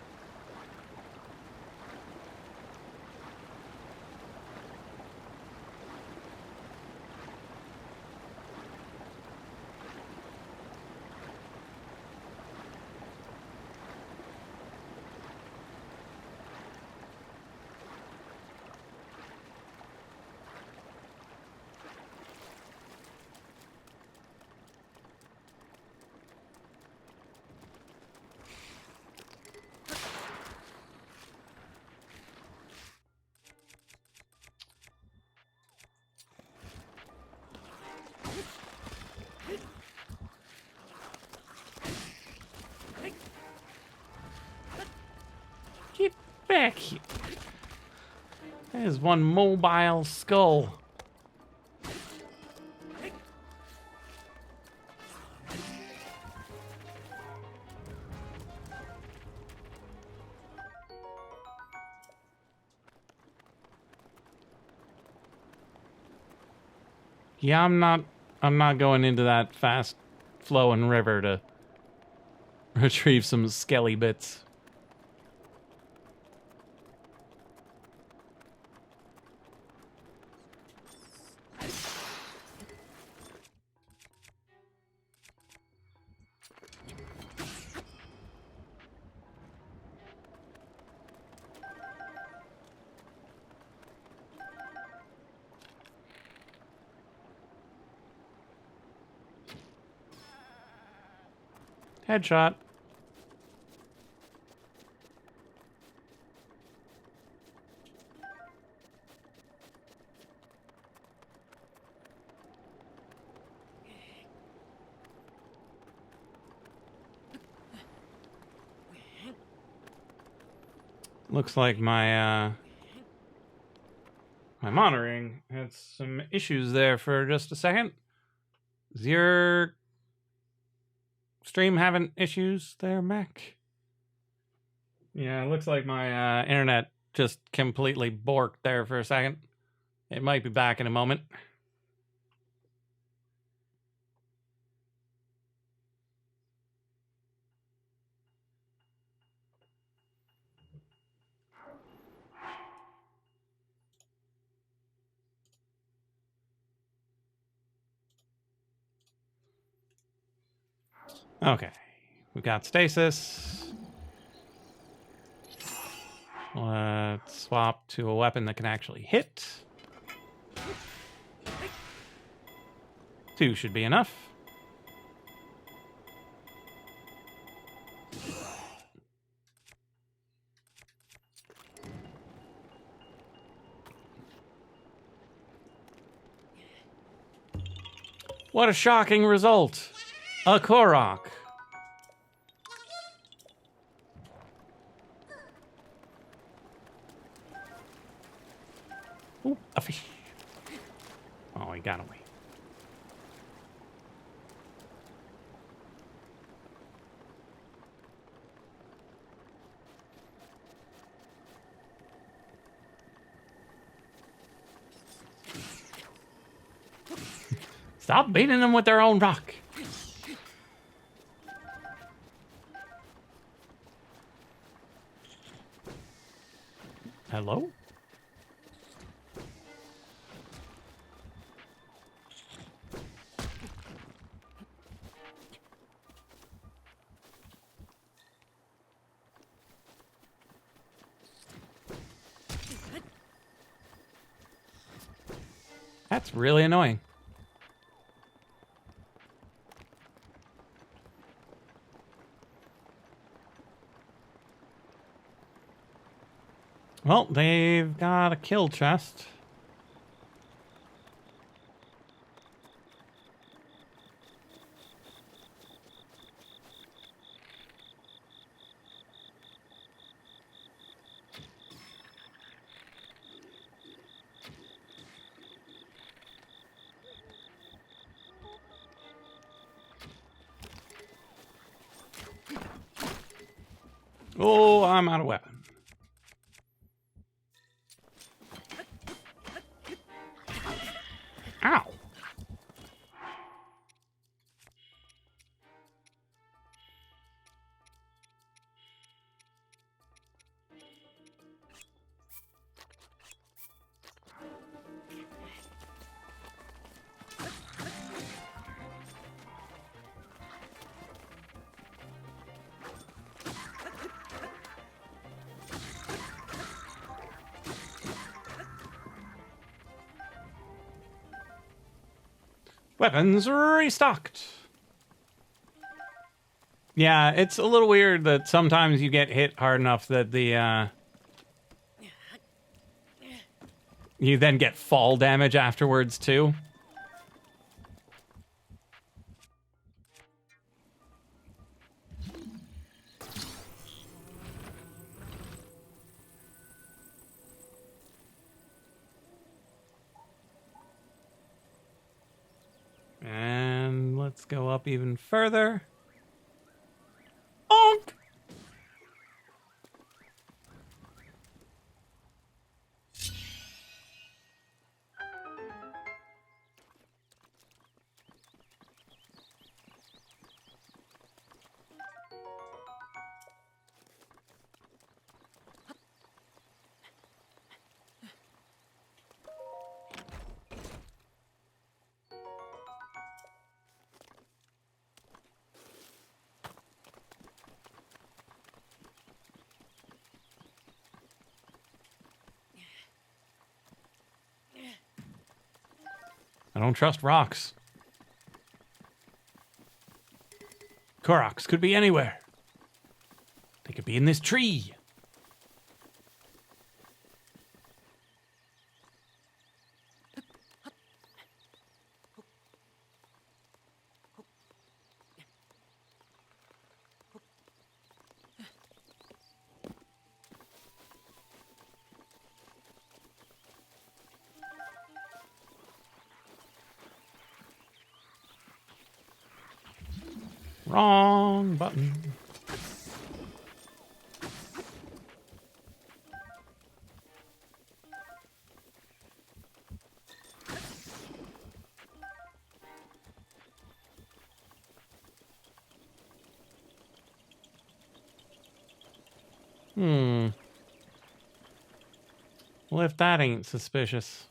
Get back here. That is one mobile skull. Yeah, I'm not going into that fast flowing river to retrieve some skelly bits. Headshot. Looks like my monitoring had some issues there for just a second. Is your stream having issues there, Mac? Yeah, it looks like my internet just completely borked there for a second. It might be back in a moment. Okay, we got stasis. Let's swap to a weapon that can actually hit. 2 should be enough. What a shocking result! A Korok. Ooh, a fish. Oh, he got away. Stop beating them with their own rock. Hello? That's really annoying. Well, they've got a kill chest. Oh, I'm out of weapon. Ow. Weapons restocked. Yeah, it's a little weird that sometimes you get hit hard enough that the you then get fall damage afterwards too. And let's go up even further. Onk! I don't trust rocks. Koroks could be anywhere. They could be in this tree. Wrong button. Well, if that ain't suspicious.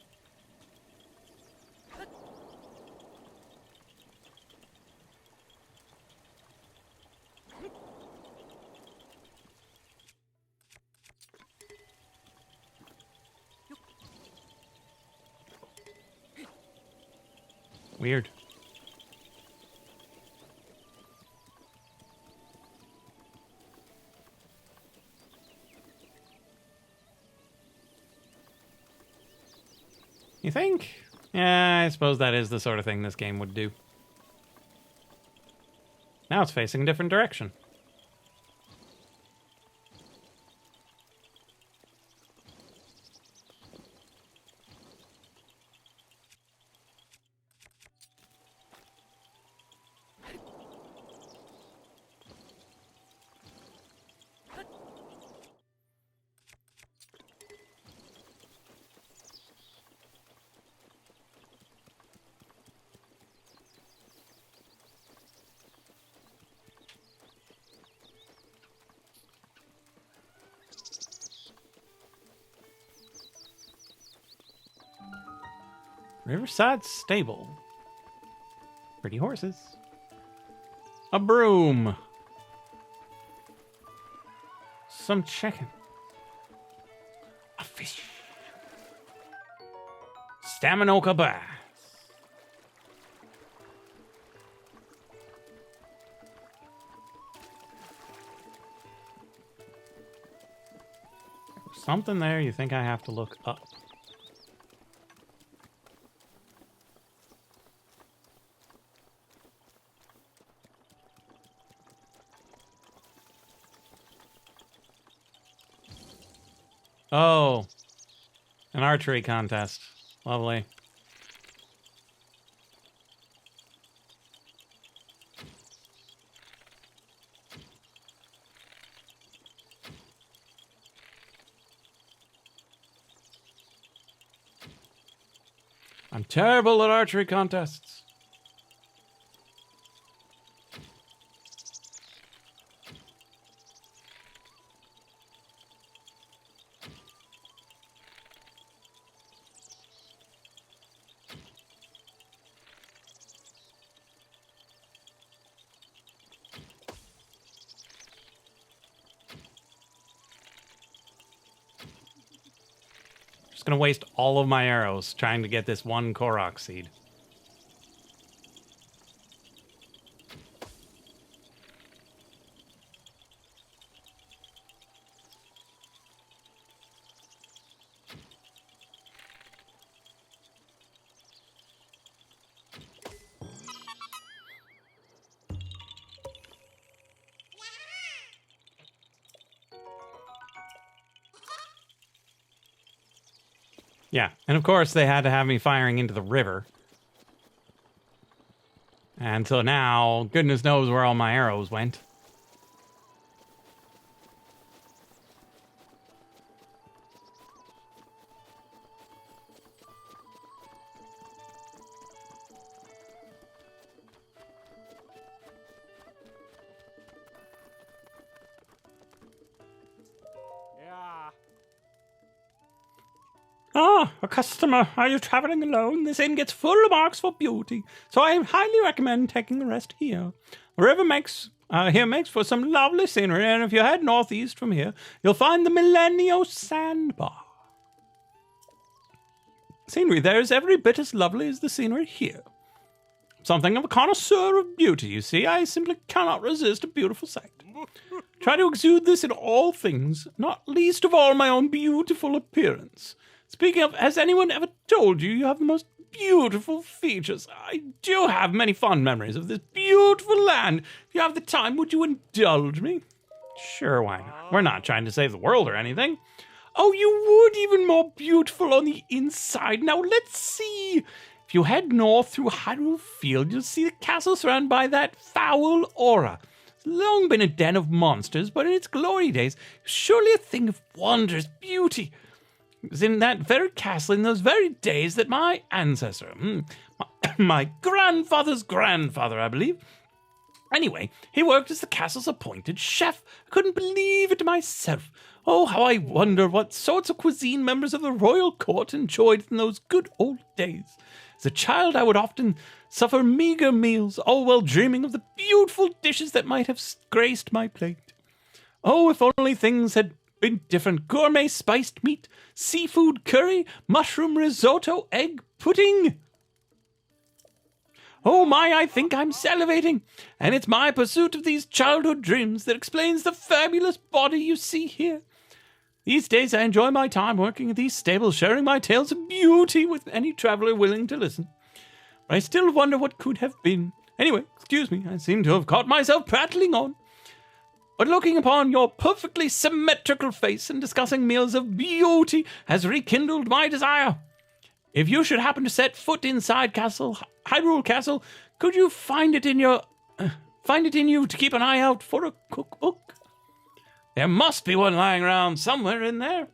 Weird. You think? Yeah, I suppose that is the sort of thing this game would do. Now it's facing a different direction. Riverside Stable. Pretty horses. A broom. Some chicken. A fish. Staminoka bass. Something there you think I have to look up. Oh, an archery contest. Lovely. I'm terrible at archery contests. Just gonna waste all of my arrows trying to get this one Korok seed. Yeah, and of course they had to have me firing into the river. And so now, goodness knows where all my arrows went. Ah, a customer. Are you traveling alone? This inn gets full marks for beauty, so I highly recommend taking the rest here. The river makes for some lovely scenery, and if you head northeast from here, you'll find the Millennium Sandbar. Scenery there is every bit as lovely as the scenery here. Something of a connoisseur of beauty, you see. I simply cannot resist a beautiful sight. Try to exude this in all things, not least of all my own beautiful appearance. Speaking of, has anyone ever told you you have the most beautiful features? I do have many fond memories of this beautiful land. If you have the time, would you indulge me? Sure, why not? We're not trying to save the world or anything. Oh, you would even more beautiful on the inside. Now, let's see. If you head north through Hyrule Field, you'll see the castle surrounded by that foul aura. It's long been a den of monsters, but in its glory days, surely a thing of wondrous beauty. It was in that very castle in those very days that my ancestor, my grandfather's grandfather, I believe. Anyway, he worked as the castle's appointed chef. I couldn't believe it myself. Oh, how I wonder what sorts of cuisine members of the royal court enjoyed in those good old days. As a child, I would often suffer meager meals, all while dreaming of the beautiful dishes that might have graced my plate. Oh, if only things had been different. Gourmet spiced meat, seafood curry, mushroom risotto, egg pudding. Oh my, I think I'm salivating. And it's my pursuit of these childhood dreams that explains the fabulous body you see here. These days I enjoy my time working at these stables, sharing my tales of beauty with any traveler willing to listen. But I still wonder what could have been. Anyway, excuse me, I seem to have caught myself prattling on. But looking upon your perfectly symmetrical face and discussing meals of beauty has rekindled my desire. If you should happen to set foot inside Hyrule Castle, could you find it in you to keep an eye out for a cookbook? There must be one lying around somewhere in there.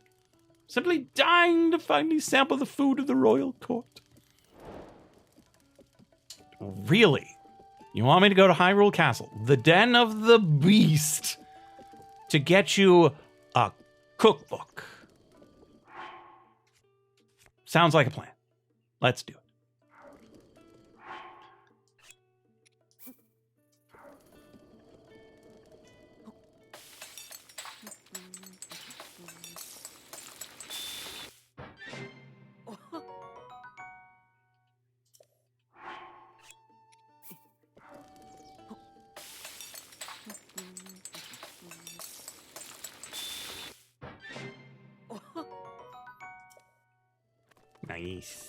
Simply dying to finally sample the food of the royal court. Really? You want me to go to Hyrule Castle, the den of the beast, to get you a cookbook? Sounds like a plan. Let's do it. Nice.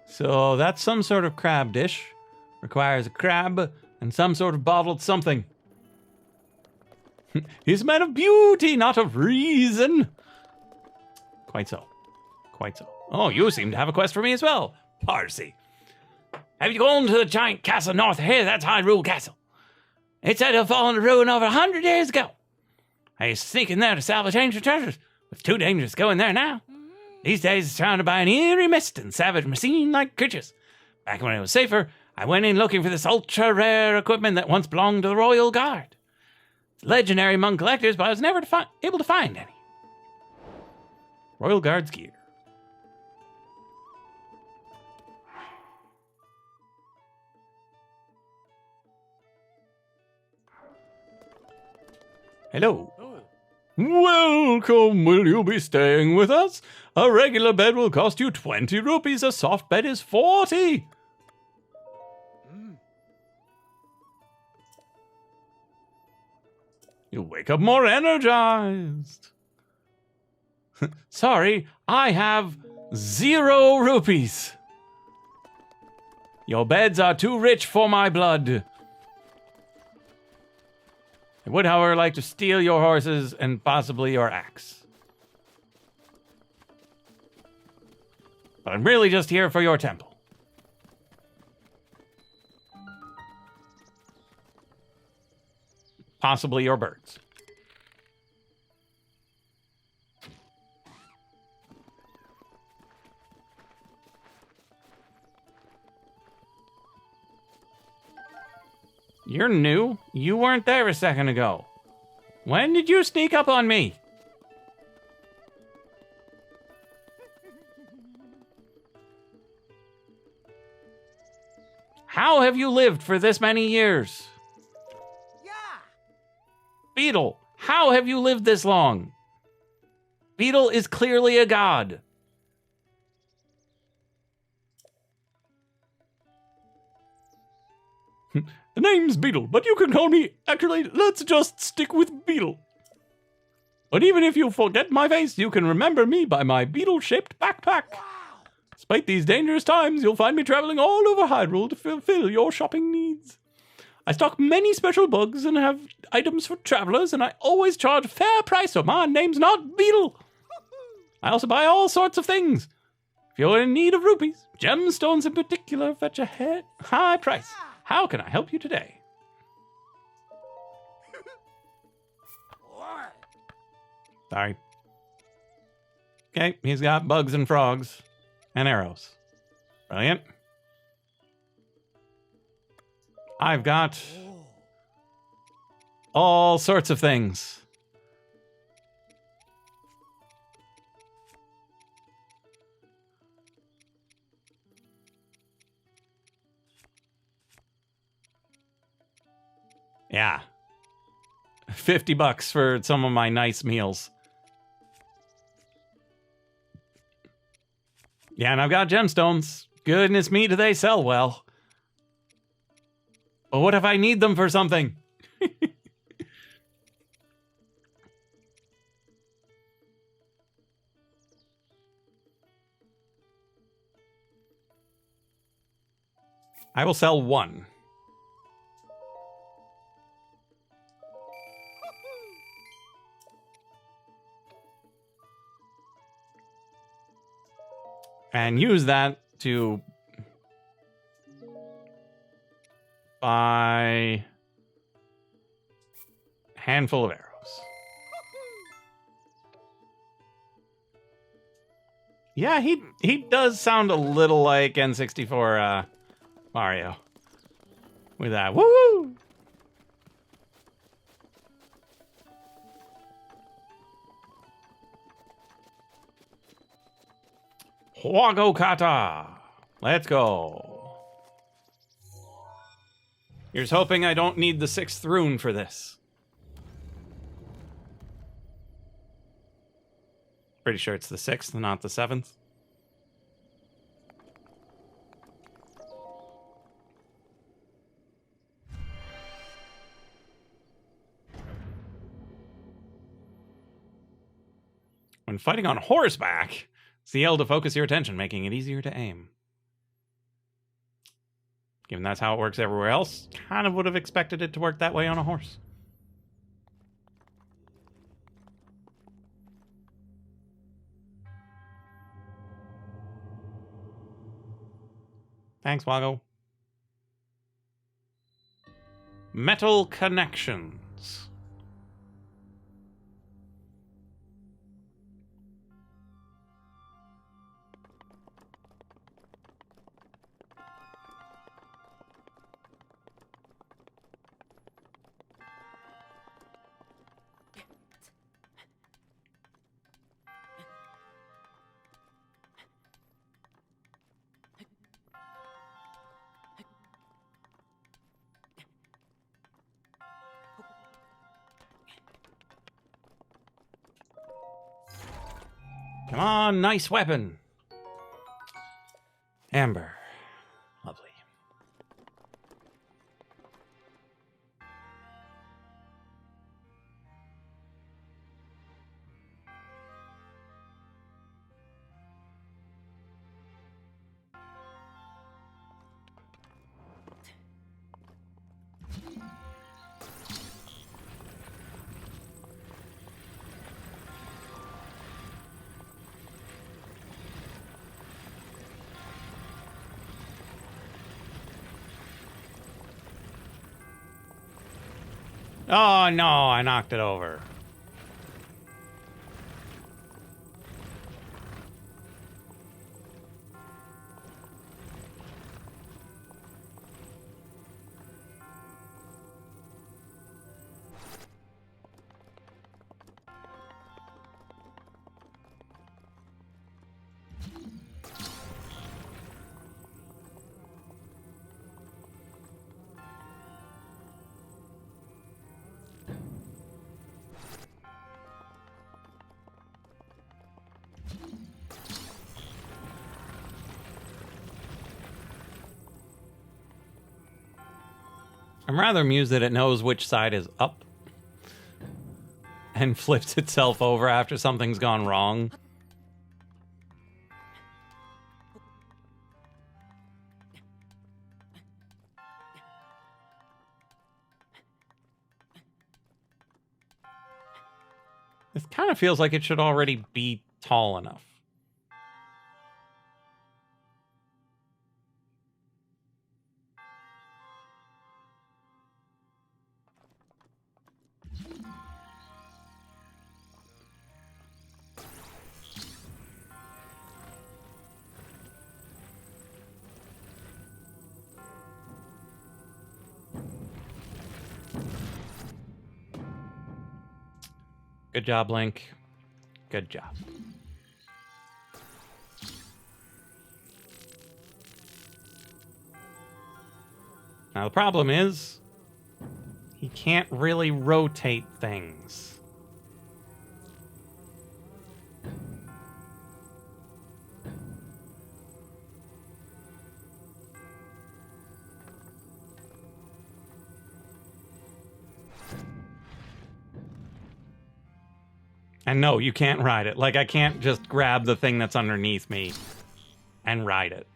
So that's some sort of crab dish. Requires a crab and some sort of bottled something. He's a man of beauty, not of reason. Quite so. Quite so. Oh, you seem to have a quest for me as well, Parsi. Have you gone to the giant castle north of here? That's Hyrule Castle. It's said to have fallen to ruin over 100 years ago. I used to sneak in there to salvage ancient treasures. It's too dangerous to go in there now. These days it's surrounded by an eerie mist and savage machine-like creatures. Back when it was safer, I went in looking for this ultra-rare equipment that once belonged to the Royal Guard. It's legendary among collectors, but I was never able to find any. Royal Guard's gear. Hello. Oh. Welcome. Will you be staying with us? A regular bed will cost you 20 rupees. A soft bed is 40. You'll wake up more energized. Sorry, I have 0 rupees. Your beds are too rich for my blood. I would, however, like to steal your horses and possibly your axe. But I'm really just here for your temple. Possibly your birds. You're new? You weren't there a second ago. When did you sneak up on me? How have you lived for this many years? Yeah. Beetle, how have you lived this long? Beetle is clearly a god. The name's Beetle, but you can call me... Actually, let's just stick with Beetle. But even if you forget my face, you can remember me by my beetle-shaped backpack. Wow. Despite these dangerous times, you'll find me traveling all over Hyrule to fulfill your shopping needs. I stock many special bugs and have items for travelers, and I always charge a fair price, so my name's not Beetle. I also buy all sorts of things. If you're in need of rupees, gemstones in particular fetch a high price. How can I help you today? What? Sorry. Okay, he's got bugs and frogs and arrows. Brilliant. I've got all sorts of things. Yeah. $50 for some of my nice meals. Yeah, and I've got gemstones. Goodness me, do they sell well. But what if I need them for something? I will sell one. And use that to buy a handful of arrows. Yeah, he does sound a little like N64 Mario. With that, woo! Huago Kata. Let's go. Here's hoping I don't need the 6th rune for this. Pretty sure it's the 6th, not the 7th. When fighting on horseback, CL to focus your attention, making it easier to aim. Given that's how it works everywhere else, kind of would have expected it to work that way on a horse. Thanks, Wago. Metal connections. Come on, nice weapon. Amber. Lovely. Oh no, I knocked it over. I'm rather amused that it knows which side is up and flips itself over after something's gone wrong. This kind of feels like it should already be tall enough. Good job, Link. Good job. Now, the problem is, he can't really rotate things. And no, you can't ride it. Like, I can't just grab the thing that's underneath me and ride it.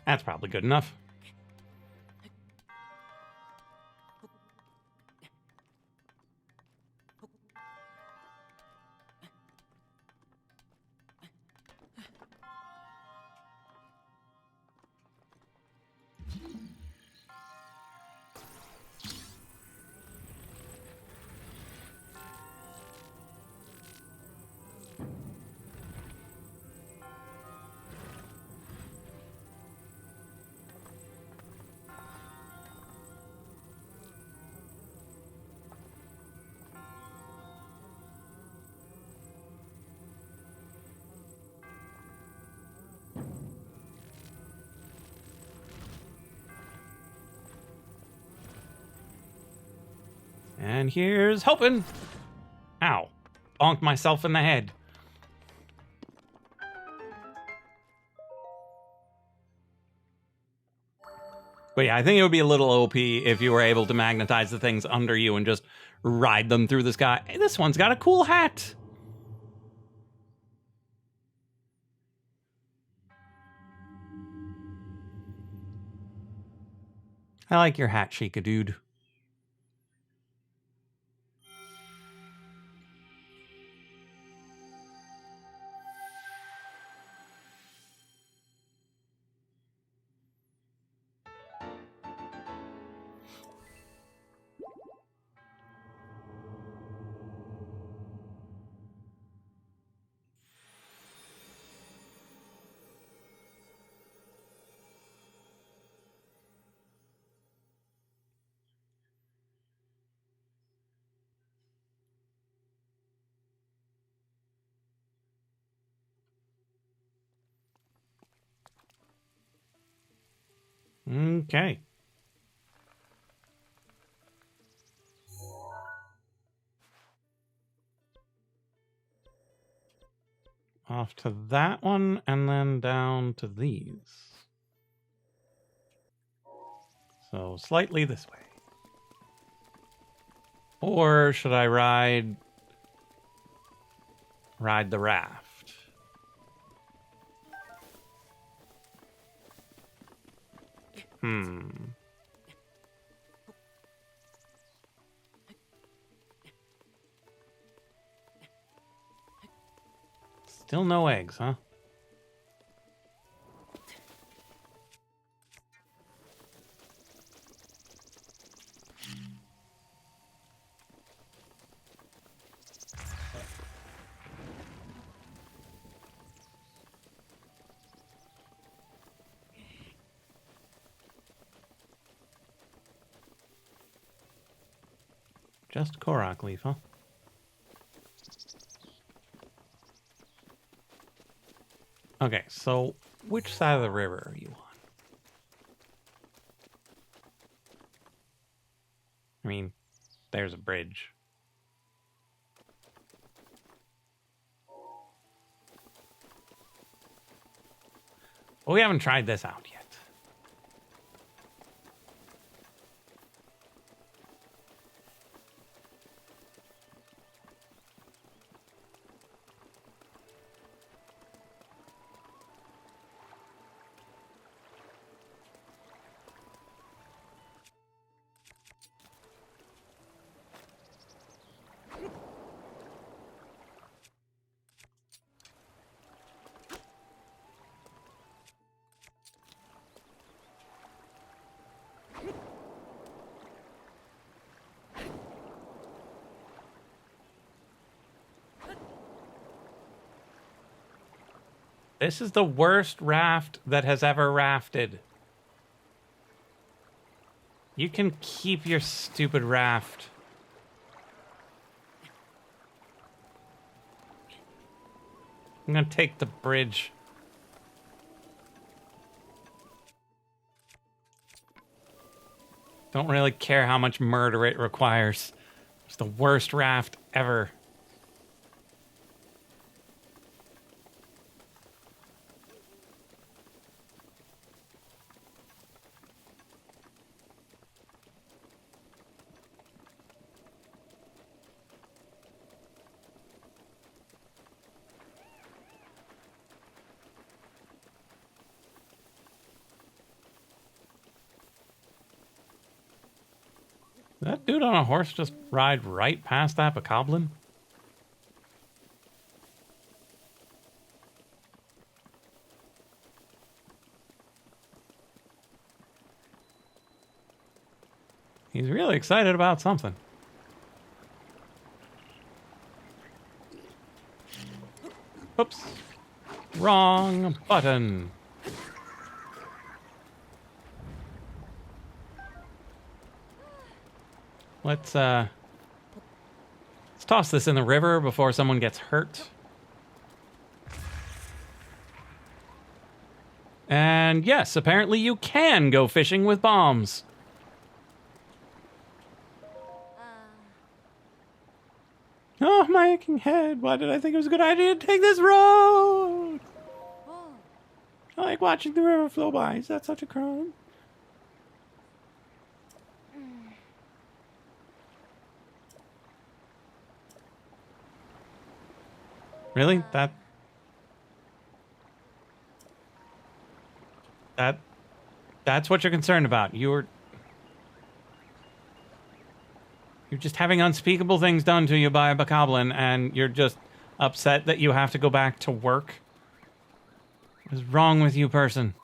That's probably good enough. And here's hoping. Ow. Bonked myself in the head. But yeah, I think it would be a little OP if you were able to magnetize the things under you and just ride them through the sky. Hey, this one's got a cool hat. I like your hat, Sheikah dude. Okay. Off to that one, and then down to these. So slightly this way. Or should I ride the raft? Still no eggs, huh? Just Korok leaf, huh? Okay, so which side of the river are you on? I mean, there's a bridge. Well, we haven't tried this out yet. This is the worst raft that has ever rafted. You can keep your stupid raft. I'm gonna take the bridge. Don't really care how much murder it requires. It's the worst raft ever. Did that dude on a horse just ride right past that bokoblin? He's really excited about something. Oops. Wrong button. Let's toss this in the river before someone gets hurt. And yes, apparently you can go fishing with bombs. Oh, my aching head. Why did I think it was a good idea to take this road? I like watching the river flow by. Is that such a crime? Really? That's what you're concerned about. You're just having unspeakable things done to you by a bokoblin, and you're just upset that you have to go back to work. What is wrong with you, person?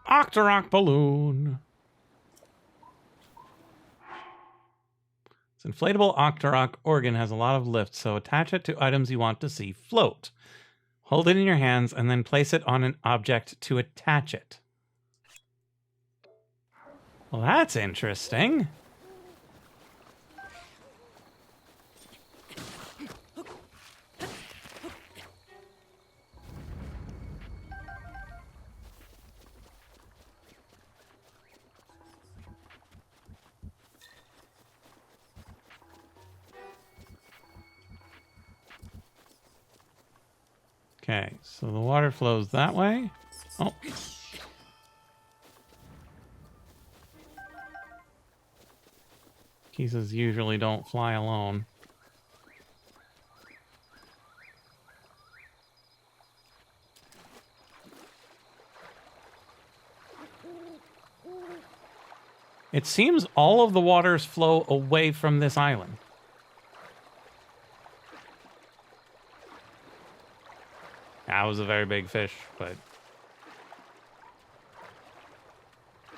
Octorok balloon. This inflatable Octorok organ has a lot of lift, so attach it to items you want to see float. Hold it in your hands and then place it on an object to attach it. Well, that's interesting. Okay, so the water flows that way. Oh. Pieces usually don't fly alone. It seems all of the waters flow away from this island. That was a very big fish, but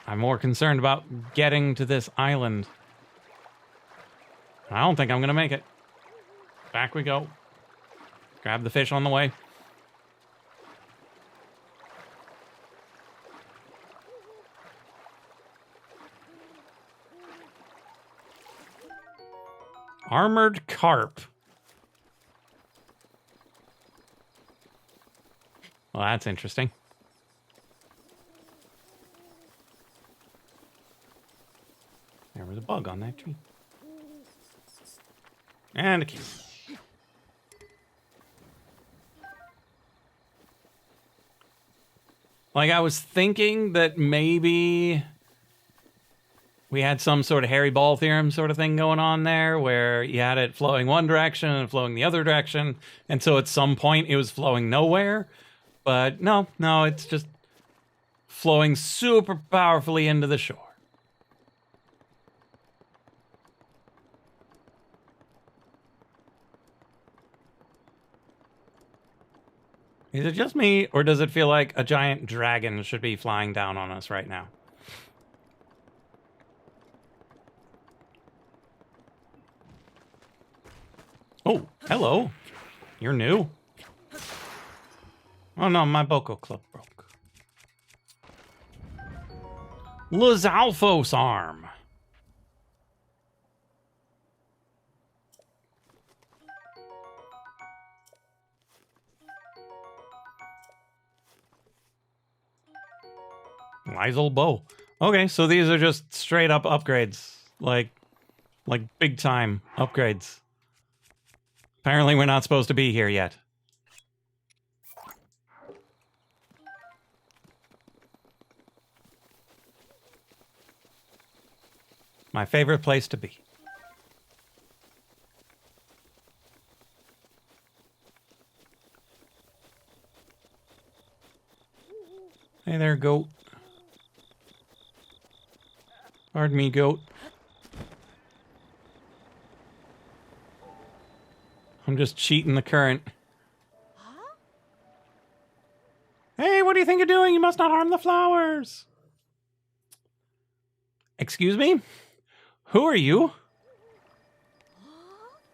I'm more concerned about getting to this island. I don't think I'm going to make it. Back we go. Grab the fish on the way. Armored carp. Well, that's interesting. There was a bug on that tree. And a key. Like, I was thinking that maybe we had some sort of Harry Ball theorem sort of thing going on there where you had it flowing one direction and flowing the other direction. And so at some point it was flowing nowhere. But no, it's just flowing super powerfully into the shore. Is it just me, or does it feel like a giant dragon should be flying down on us right now? Oh, hello. You're new. Oh no, my Boko Club broke. Lizalfos arm. Lysol bow. Okay, so these are just straight up upgrades. Like big time upgrades. Apparently we're not supposed to be here yet. My favorite place to be. Hey there, goat. Pardon me, goat. I'm just cheating the current. Hey, what do you think you're doing? You must not harm the flowers. Excuse me? Who are you?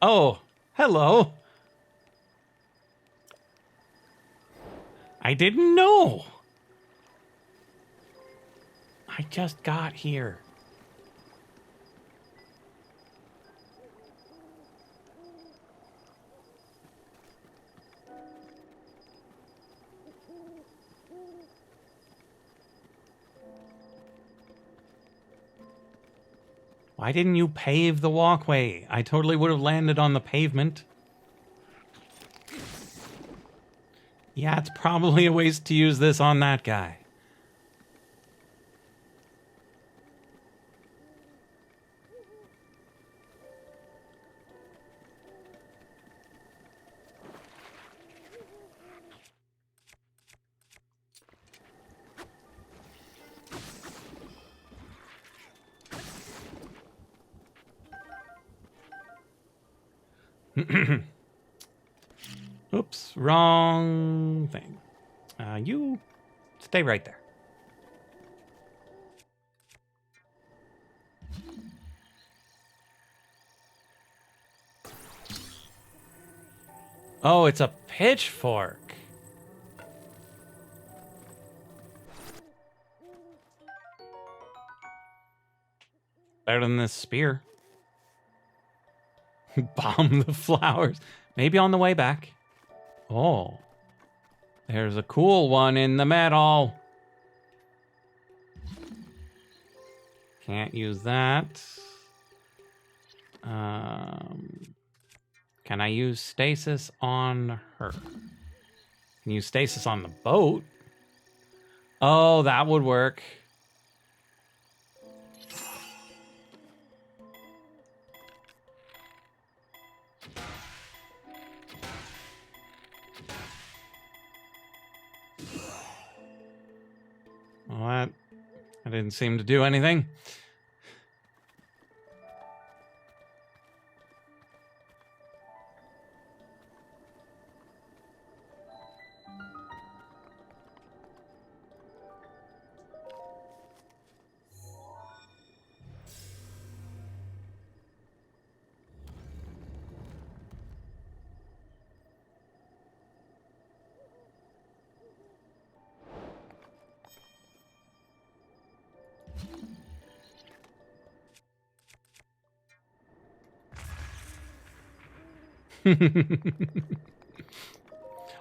Oh, hello. I didn't know. I just got here. Why didn't you pave the walkway? I totally would have landed on the pavement. Yeah, it's probably a waste to use this on that guy. Oops, wrong thing. You stay right there. Oh, it's a pitchfork. Better than this spear. Bomb the flowers. Maybe on the way back. Oh. There's a cool one in the middle. Can't use that. Can I use stasis on her? Can use stasis on the boat? Oh, that would work. Well, that didn't seem to do anything.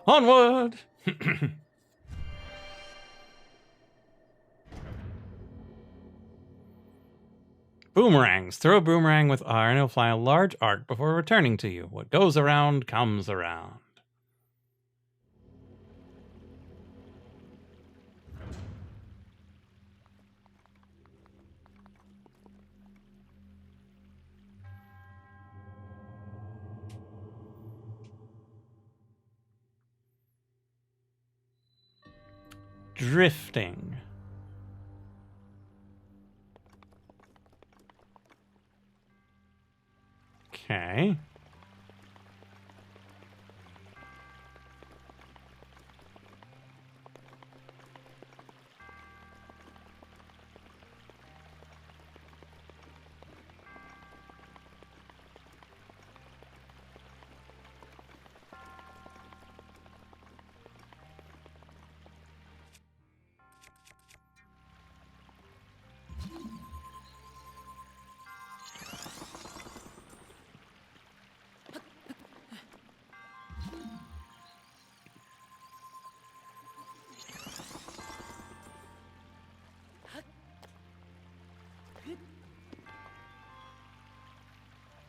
Onward! Boomerangs. Throw a boomerang with R and it'll fly a large arc before returning to you. What goes around comes around. Drifting. Okay.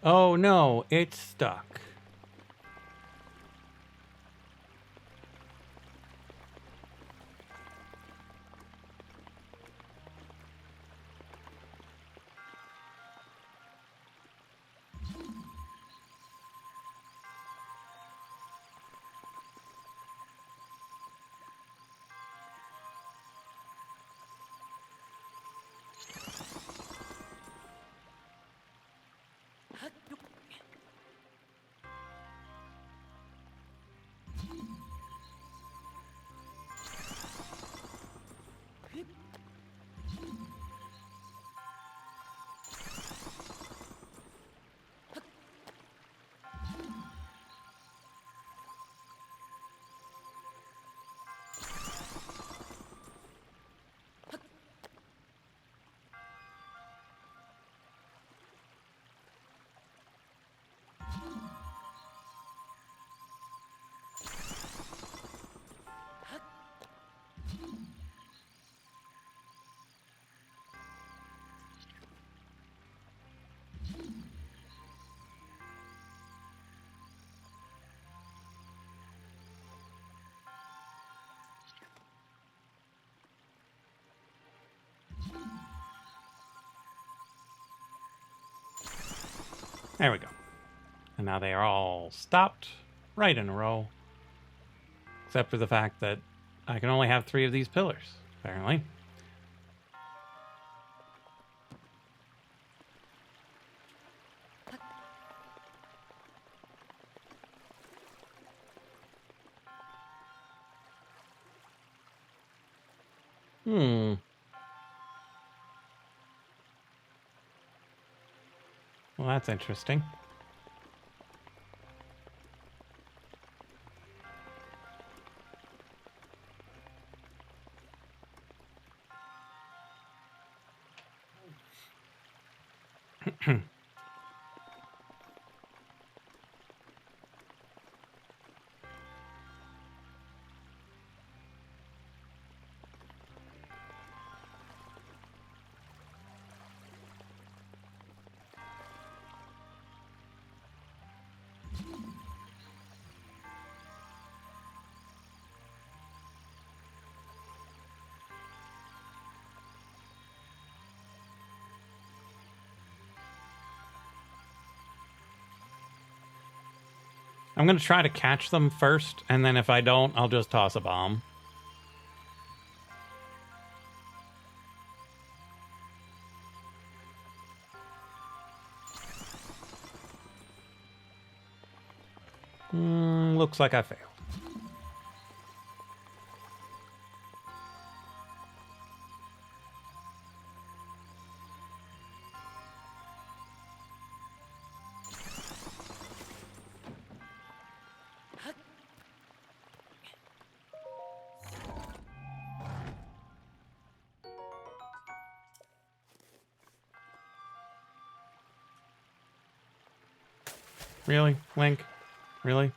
Oh no, it's stuck. There we go. And now they are all stopped right in a row. Except for the fact that I can only have 3 of these pillars, apparently. Well, that's interesting. I'm going to try to catch them first, and then if I don't, I'll just toss a bomb. Looks like I failed. Really, Link? Really?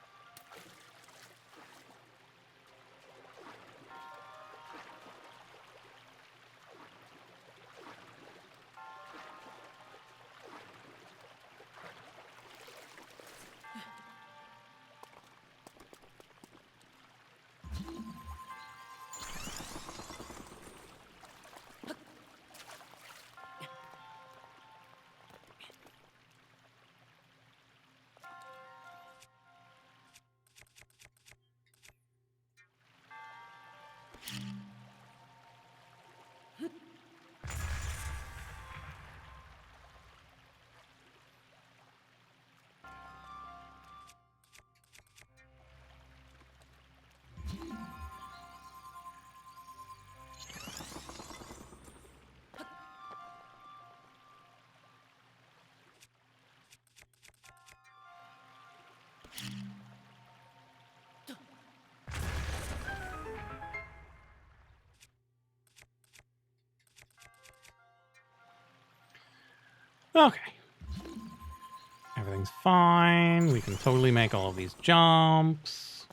Okay. Everything's fine. We can totally make all of these jumps.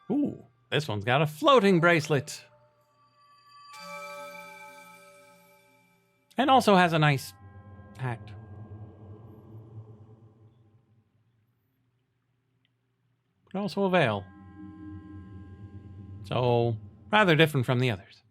Ooh, this one's got a floating bracelet. And also has a nice hat. But also a veil. So, rather different from the others.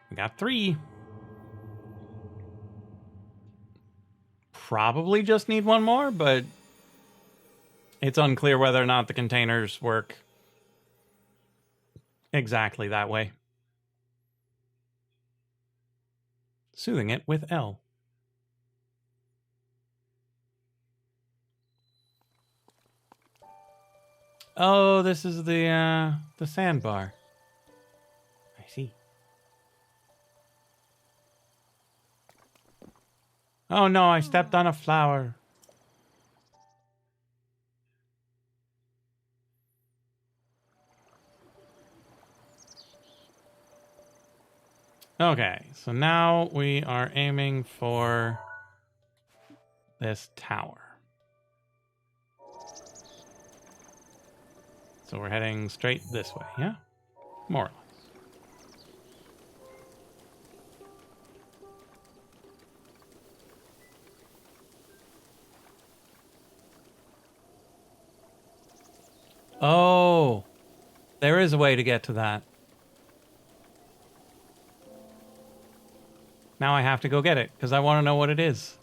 We got 3. Probably just need 1 more, but it's unclear whether or not the containers work exactly that way. Soothing it with L. Oh, this is the sandbar. I see. Oh no, I stepped on a flower. Okay, so now we are aiming for this tower. So we're heading straight this way, yeah? More or less. Oh, there is a way to get to that. Now I have to go get it, because I want to know what it is.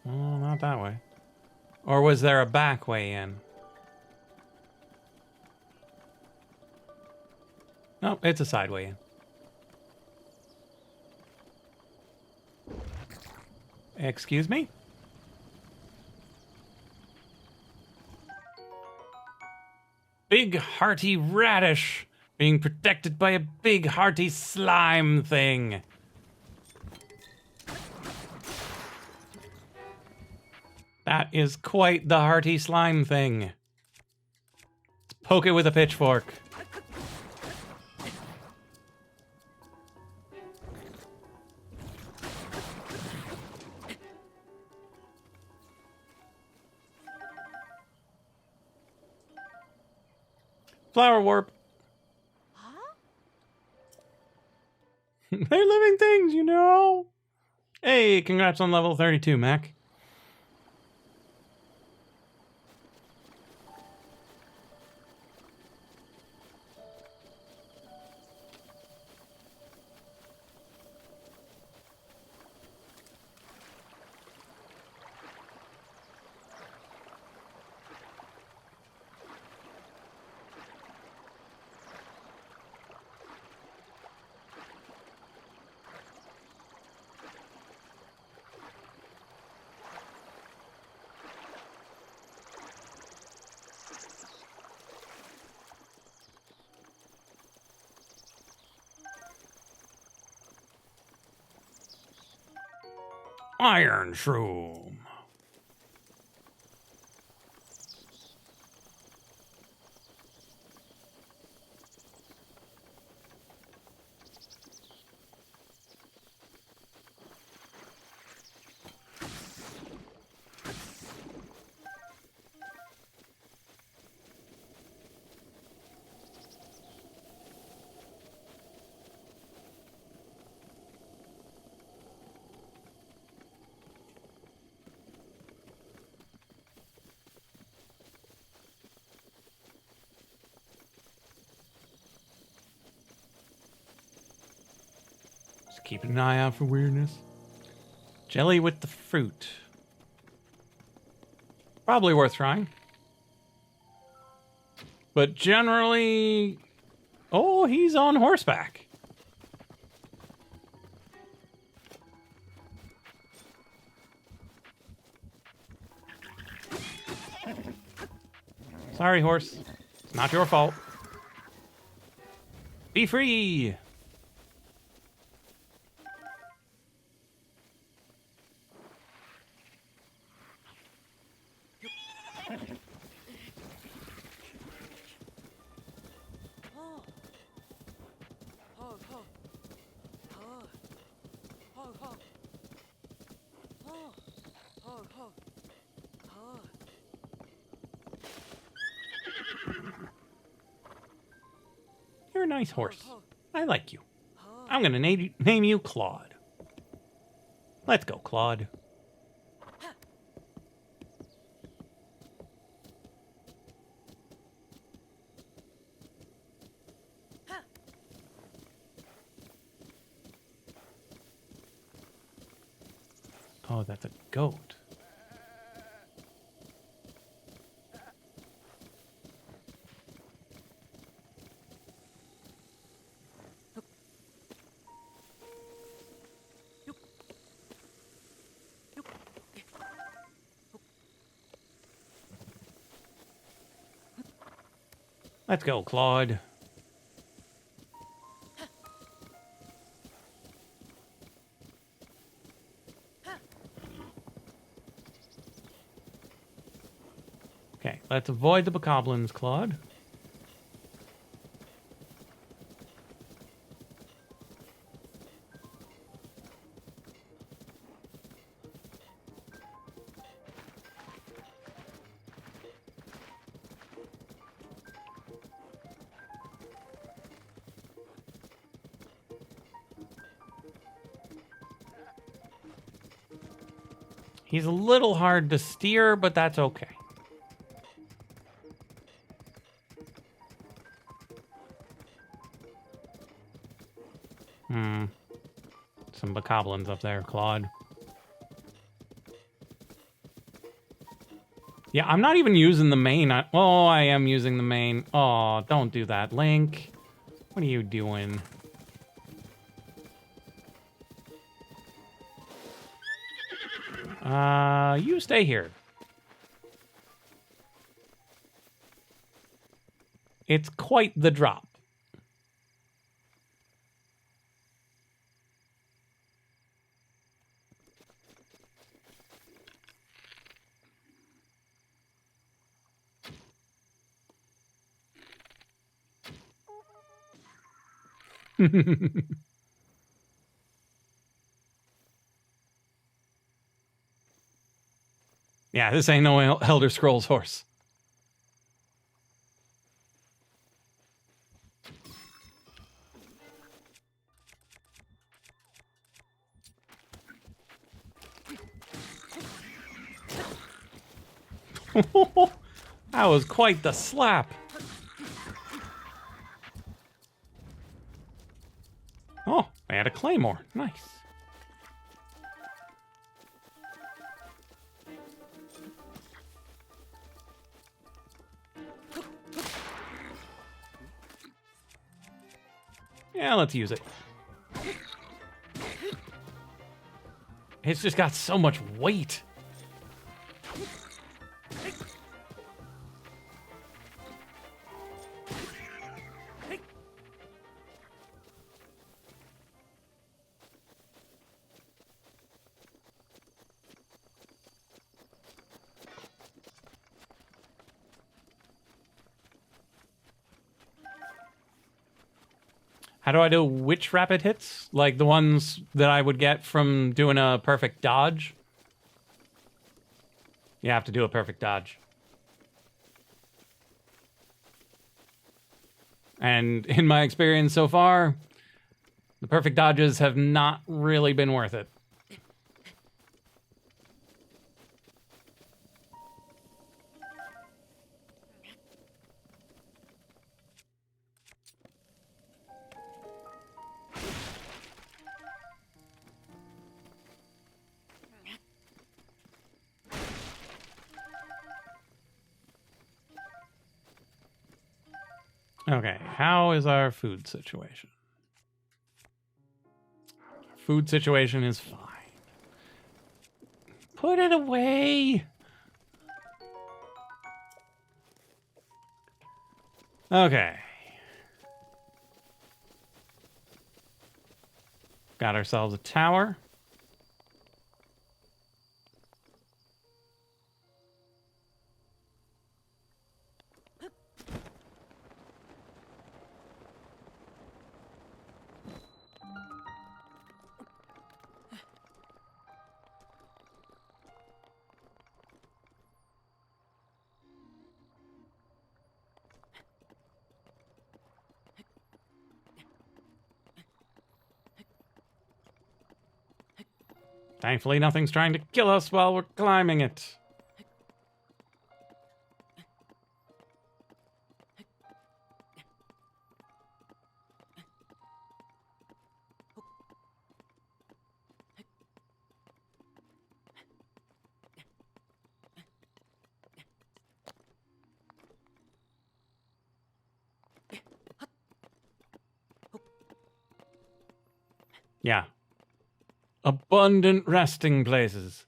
Oh, not that way. Or was there a back way in? No, it's a side way in. Excuse me? Big hearty radish being protected by a big hearty slime thing. That is quite the hearty slime thing. Let's poke it with a pitchfork. Flower warp. Huh? They're living things, you know. Hey, congrats on level 32, Mac. Iron shroom. Just keeping an eye out for weirdness. Jelly with the fruit. Probably worth trying. But generally... Oh, he's on horseback. Sorry, horse. It's not your fault. Be free! You're a nice horse. I like you. I'm gonna name you Claude. Let's go, Claude. Oh, that's a goat. Let's go, Claude. Okay, let's avoid the bokoblins, Claude. He's a little hard to steer, but that's okay. Some bokoblins up there, Claude. Yeah, I'm not even using the main. Oh, I am using the main. Oh, don't do that, Link. What are you doing? You stay here. It's quite the drop. Yeah, this ain't no Elder Scrolls horse. That was quite the slap. Oh, I had a claymore. Nice. Yeah, let's use it. It's just got so much weight. How do I do which rapid hits? Like the ones that I would get from doing a perfect dodge? You have to do a perfect dodge. And in my experience so far, the perfect dodges have not really been worth it. Okay, how is our food situation? Our food situation is fine. Put it away. Okay. Got ourselves a tower. Thankfully, nothing's trying to kill us while we're climbing it. Yeah. Abundant resting places.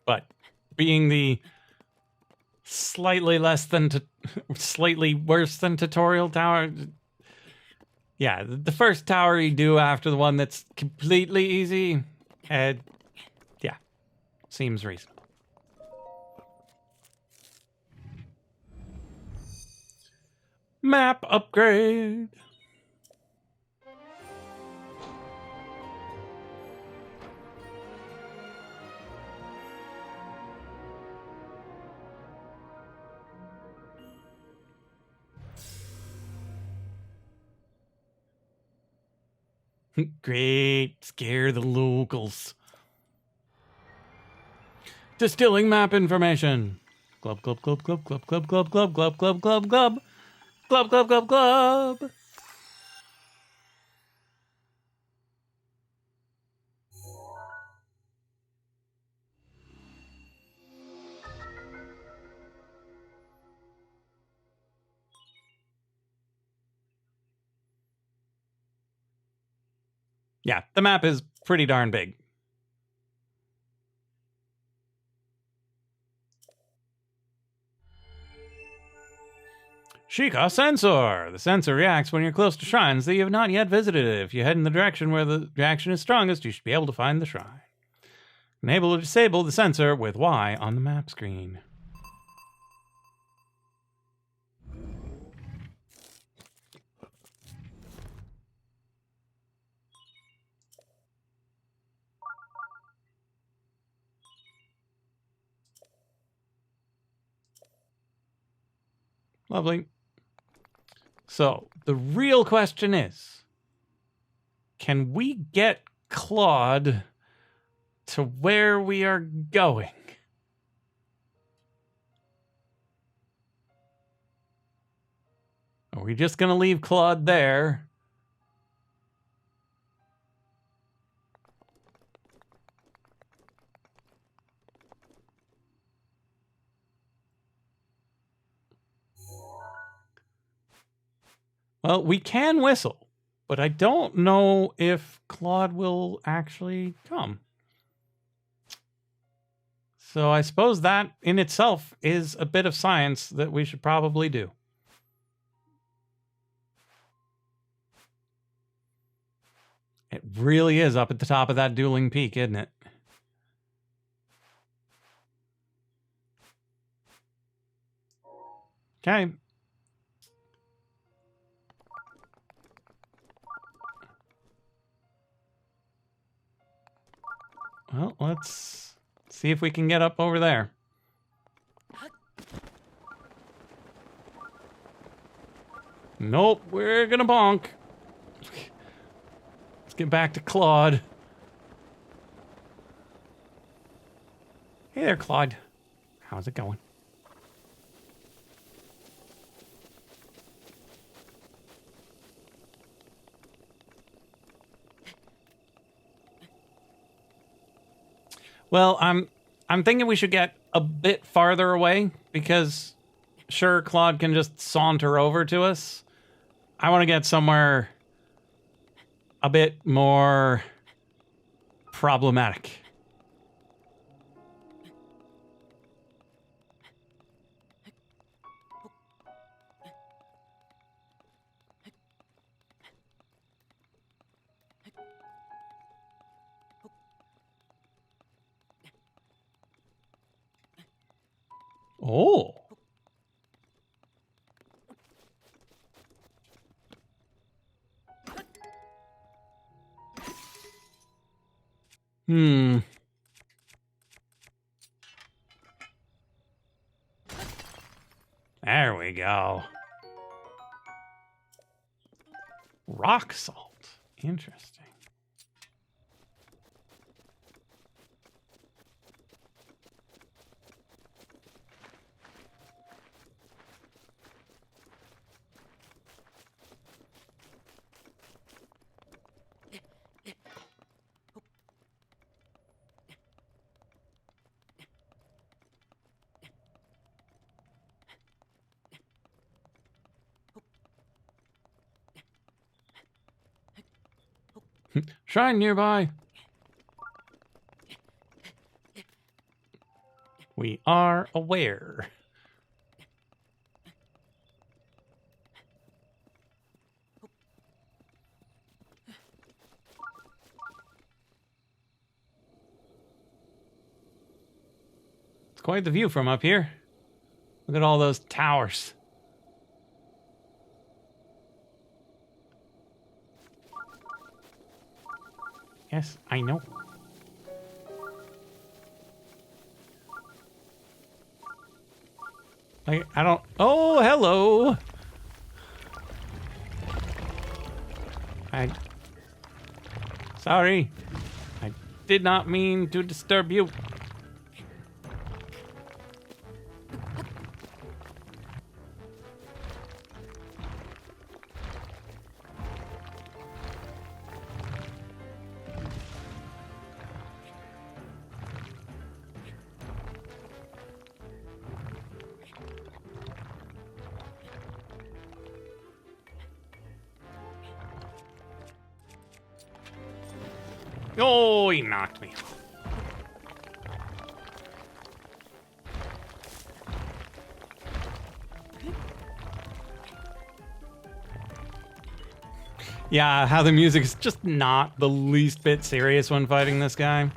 But being the slightly less than slightly worse than tutorial tower, yeah, the first tower you do after the one that's completely easy, yeah, seems reasonable. Map upgrade. Great, scare the locals. Distilling map information. Glub glub glub glub glub glub glub glub glub glub glub glub glub glub glub glub. Yeah, the map is pretty darn big. Sheikah Sensor. The sensor reacts when you're close to shrines that you have not yet visited. If you head in the direction where the reaction is strongest, you should be able to find the shrine. Enable or disable the sensor with Y on the map screen. Lovely. So, the real question is, can we get Claude to where we are going? Are we just going to leave Claude there? Well, we can whistle. But I don't know if Claude will actually come. So I suppose that in itself is a bit of science that we should probably do. It really is up at the top of that dueling peak, isn't it? Okay. Well, let's see if we can get up over there. Nope, we're gonna bonk. Let's get back to Claude. Hey there, Claude. How's it going? Well, I'm thinking we should get a bit farther away because sure, Claude can just saunter over to us. I want to get somewhere a bit more problematic. Oh. Hmm. There we go. Rock salt. Interesting. Shrine nearby. We are aware. It's quite the view from up here. Look at all those towers. Yes, I know. I don't... Oh, hello! Sorry. I did not mean to disturb you. Oh, he knocked me off. Yeah, how the music is just not the least bit serious when fighting this guy.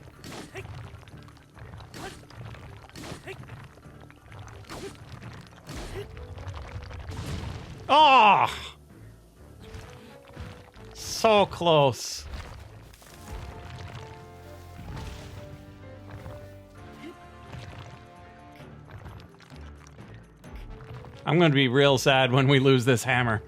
Oh! So close. I'm going to be real sad when we lose this hammer.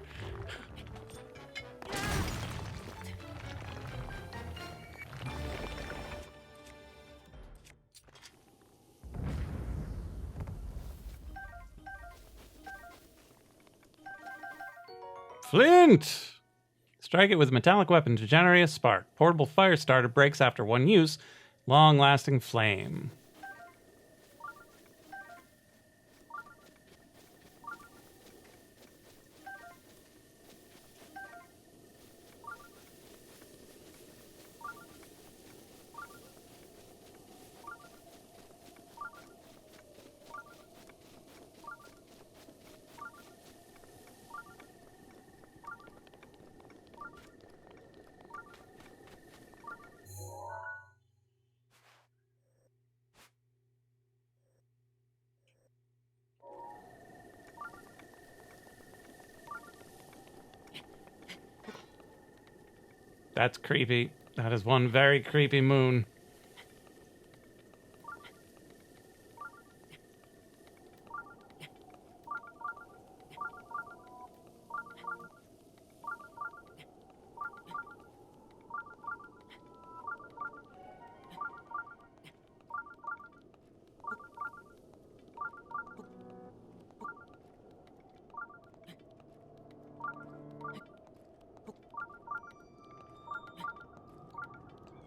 Flint! Strike it with a metallic weapon to generate a spark. Portable fire starter breaks after one use. Long-lasting flame. That's creepy. That is one very creepy moon.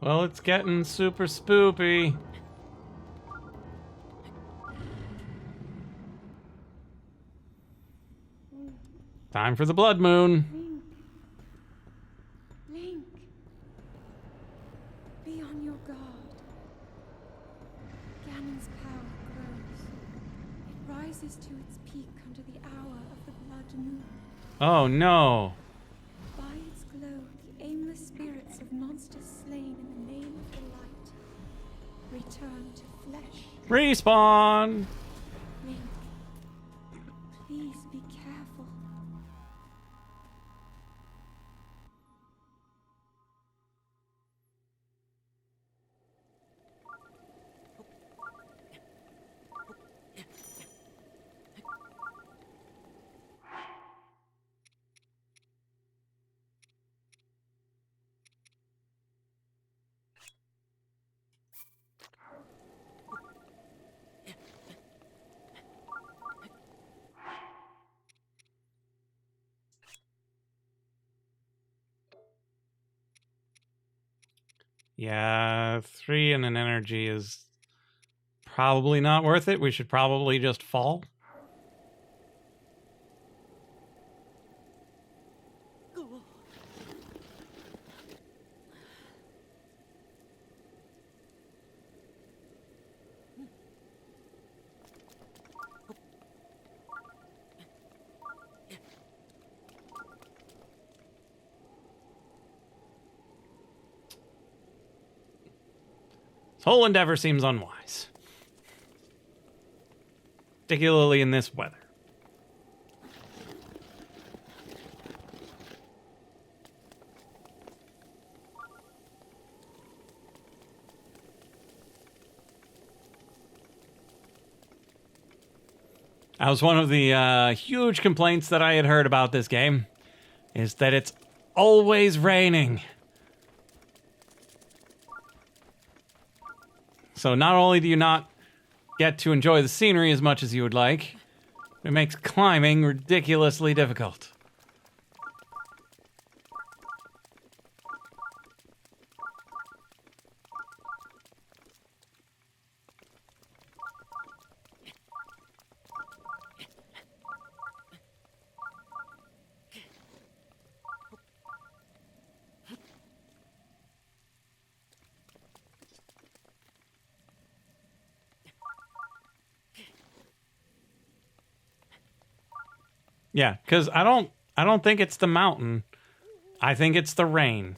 Well, it's getting super spoopy. Time for the blood moon. Link, be on your guard. Ganon's power grows. It rises to its peak under the hour of the blood moon. Oh no. By its glow, the aimless spirits of monsters slain in the name of the light return to flesh. Respawn! Link, please be careful. Yeah, 3 and an energy is probably not worth it. We should probably just fall. This whole endeavor seems unwise. Particularly in this weather. That was one of the huge complaints that I had heard about this game, is that it's always raining. So not only do you not get to enjoy the scenery as much as you would like, it makes climbing ridiculously difficult. Yeah, because I don't think it's the mountain. I think it's the rain.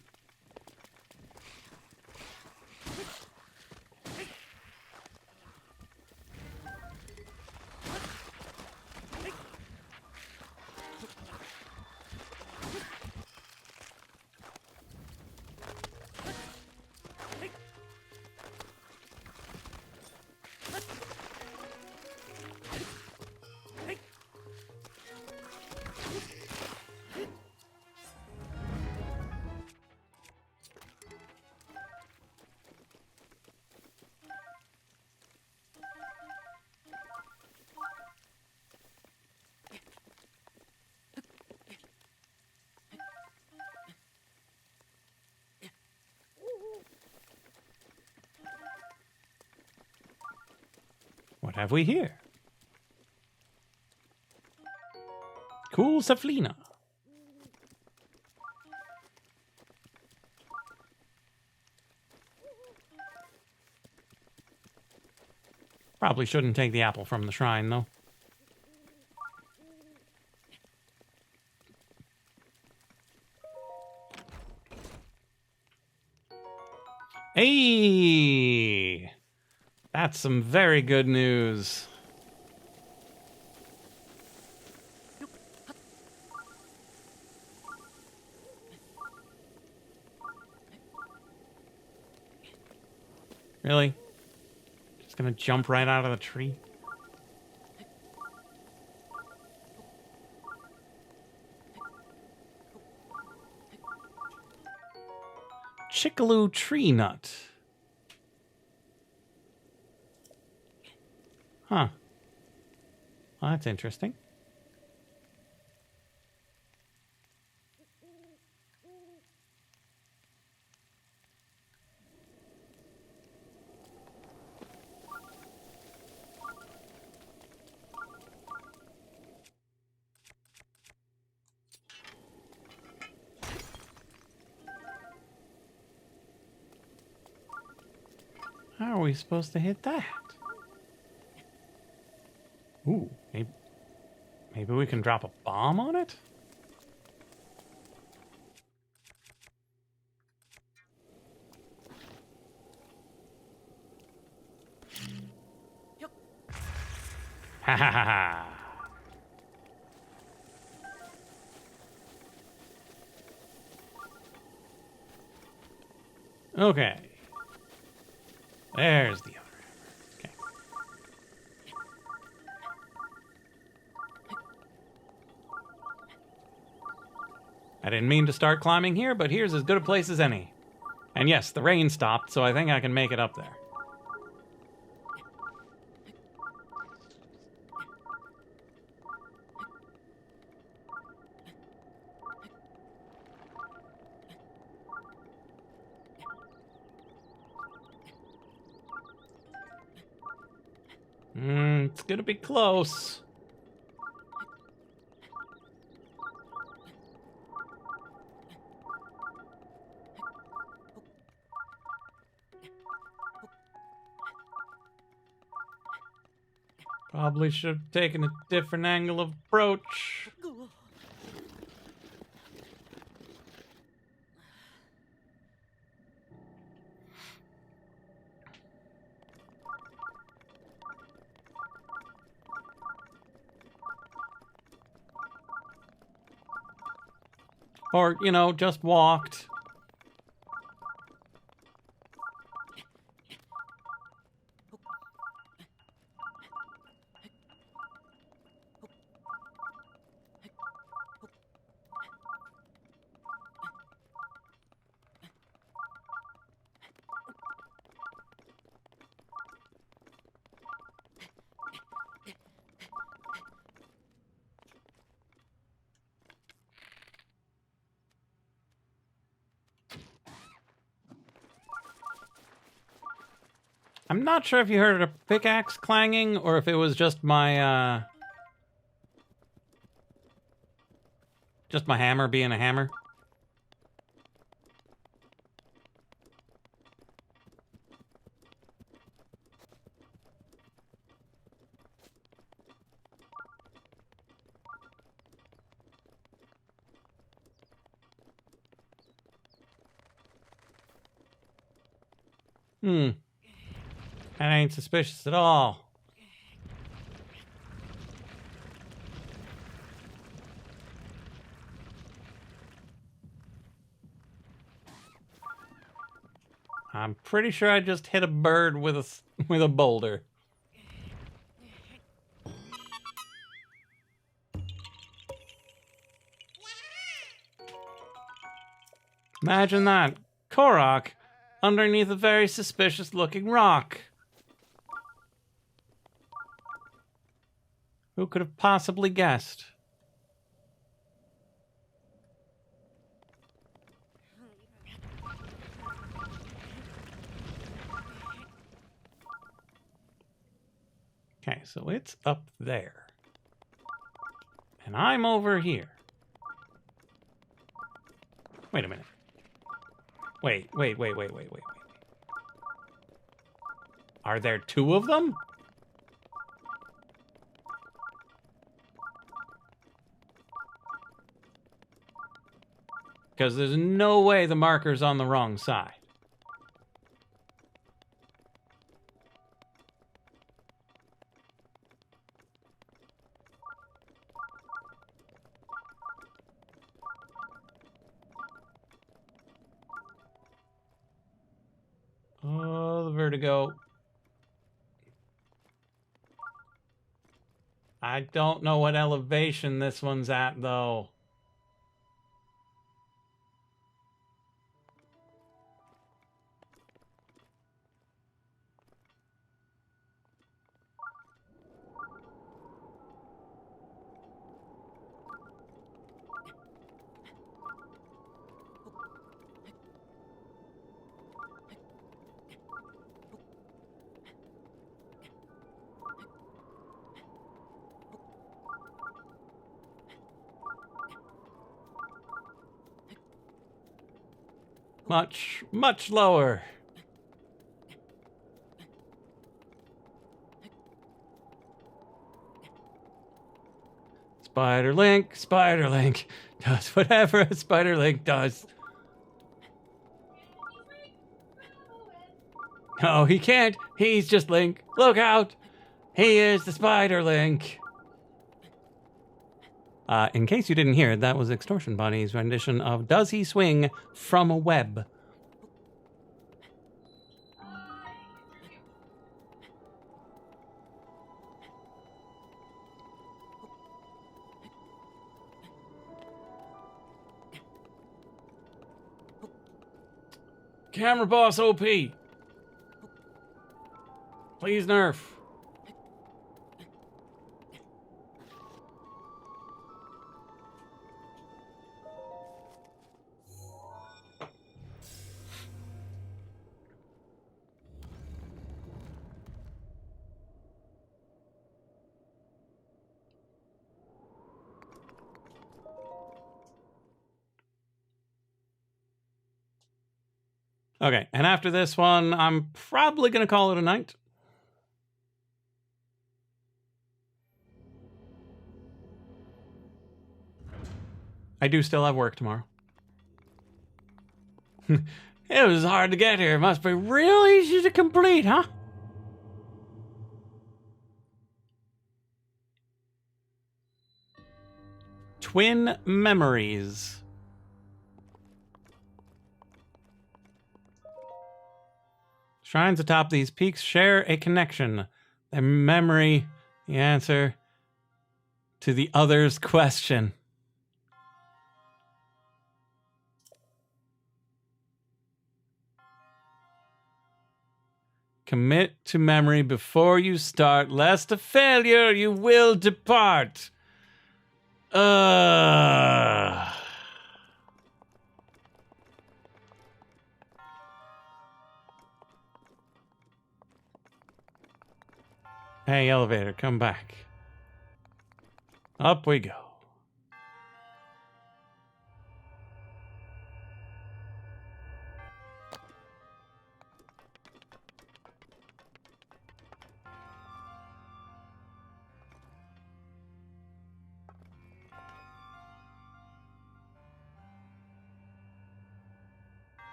What have we here? Cool Saflina. Probably shouldn't take the apple from the shrine, though. Hey! That's some very good news. Really? Just gonna jump right out of the tree? Chickaloo tree nut. Huh. Well, that's interesting. How are we supposed to hit that? Ooh, maybe we can drop a bomb on it? Ha ha ha ha. Okay. There's the other hammer. Okay. I didn't mean to start climbing here, but here's as good a place as any. And yes, the rain stopped, so I think I can make it up there. It's gonna be close. Probably should have taken a different angle of approach. Or, you know, just walked. I'm not sure if you heard a pickaxe clanging or if it was just my hammer being a hammer. That ain't suspicious at all. I'm pretty sure I just hit a bird with a boulder. Imagine that. Korok underneath a very suspicious looking rock. Who could have possibly guessed? Okay, so it's up there. And I'm over here. Wait a minute. Wait. Are there two of them? Because there's no way the marker's on the wrong side. her to go. I don't know what elevation this one's at, though. Much, much lower. Spiderlink does whatever a Spiderlink does. No, he can't. He's just Link. Look out. He is the Spiderlink. In case you didn't hear, that was Extortion Bunny's rendition of Does He Swing from a Web? Camera Boss OP. Please nerf. Okay, and after this one, I'm probably going to call it a night. I do still have work tomorrow. It was hard to get here. It must be real easy to complete, huh? Twin Memories. Shrines atop these peaks share a connection. Their memory, the answer to the other's question. Commit to memory before you start, lest a failure you will depart. Hey, elevator, come back. Up we go.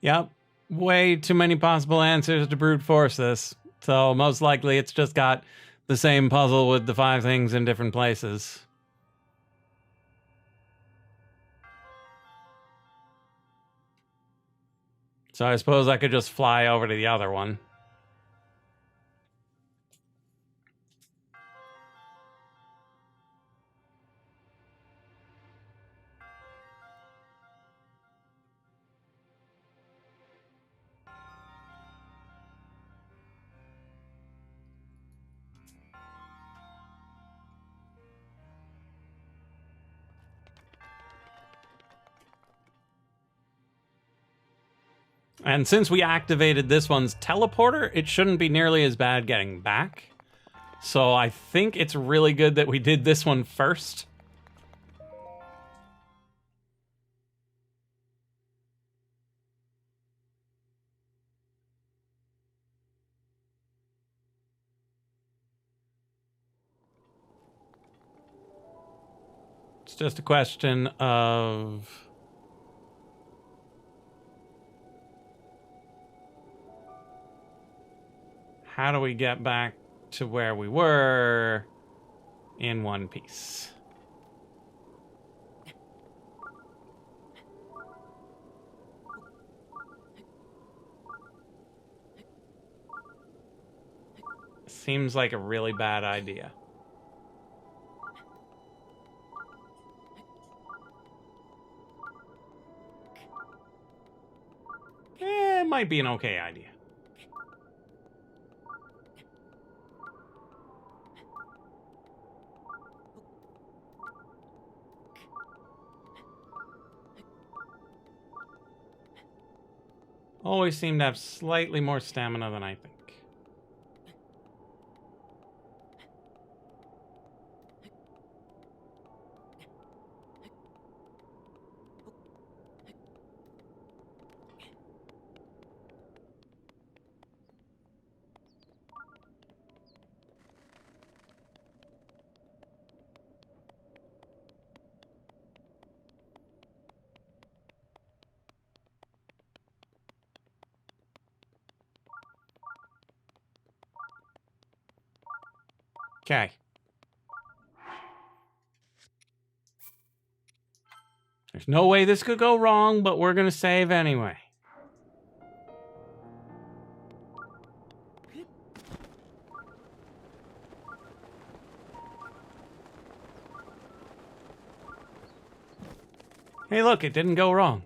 Yep. Way too many possible answers to brute force this. So most likely it's just got the same puzzle with the 5 things in different places. So I suppose I could just fly over to the other one. And since we activated this one's teleporter, it shouldn't be nearly as bad getting back. So I think it's really good that we did this one first. It's just a question of... how do we get back to where we were in one piece? Seems like a really bad idea. It might be an okay idea. Always seem to have slightly more stamina than I think. Okay. There's no way this could go wrong, but we're gonna save anyway. Hey, look, it didn't go wrong.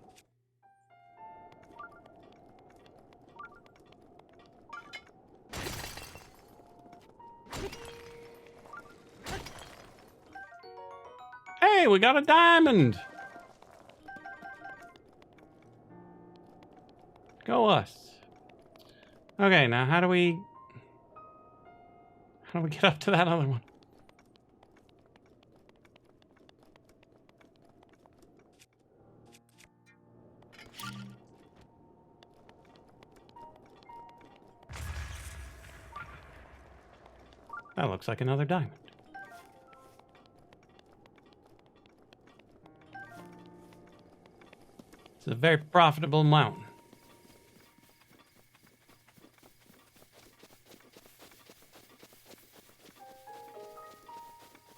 Hey, we got a diamond. Go us. Okay, now how do we get up to that other one? That looks like another diamond. It's a very profitable mountain.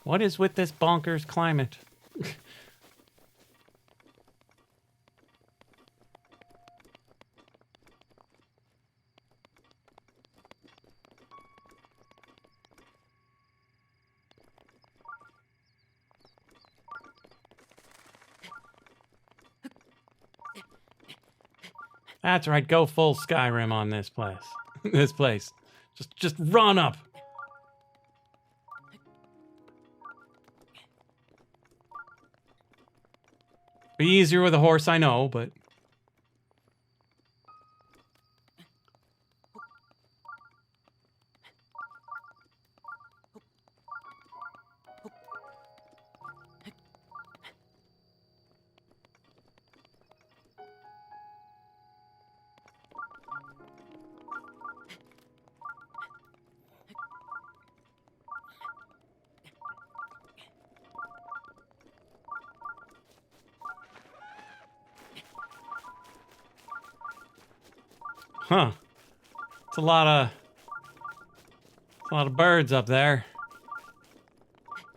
What is with this bonkers climate? That's right, go full Skyrim on this place. This place. Just run up. Be easier with a horse, I know, but... Huh. It's a lot of birds up there.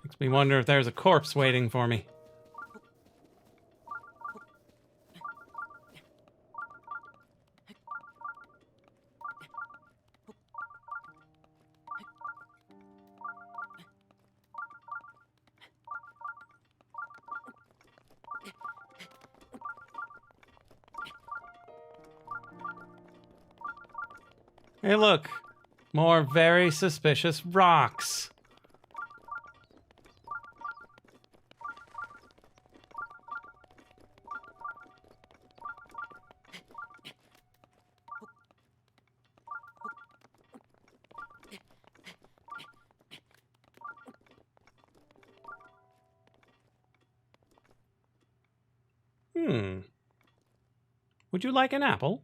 Makes me wonder if there's a corpse waiting for me. Hey, look. More very suspicious rocks. Would you like an apple?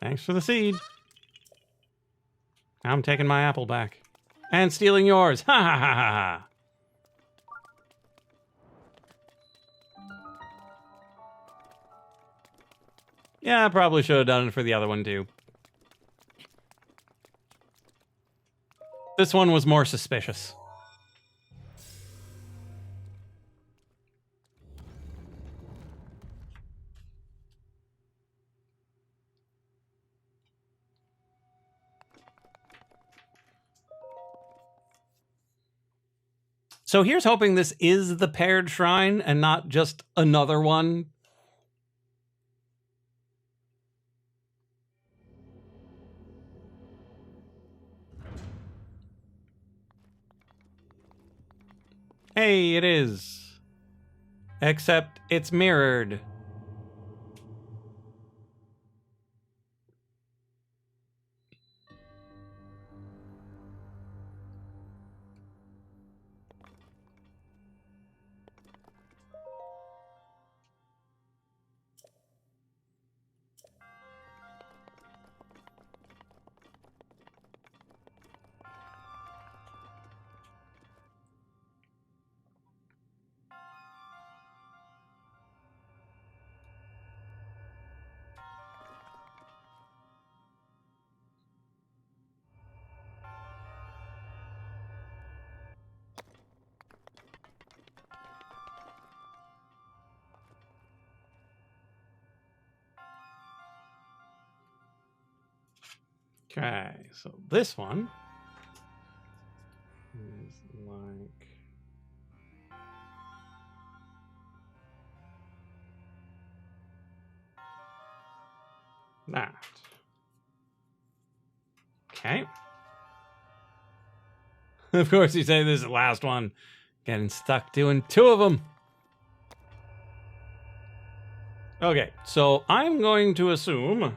Thanks for the seed. I'm taking my apple back. And stealing yours. Ha ha ha ha ha. Yeah, I probably should have done it for the other one too. This one was more suspicious. So here's hoping this is the paired shrine and not just another one. Hey, it is. Except it's mirrored. Okay, so this one is like that. Okay. Of course, you say this is the last one. Getting stuck doing two of them. Okay, so I'm going to assume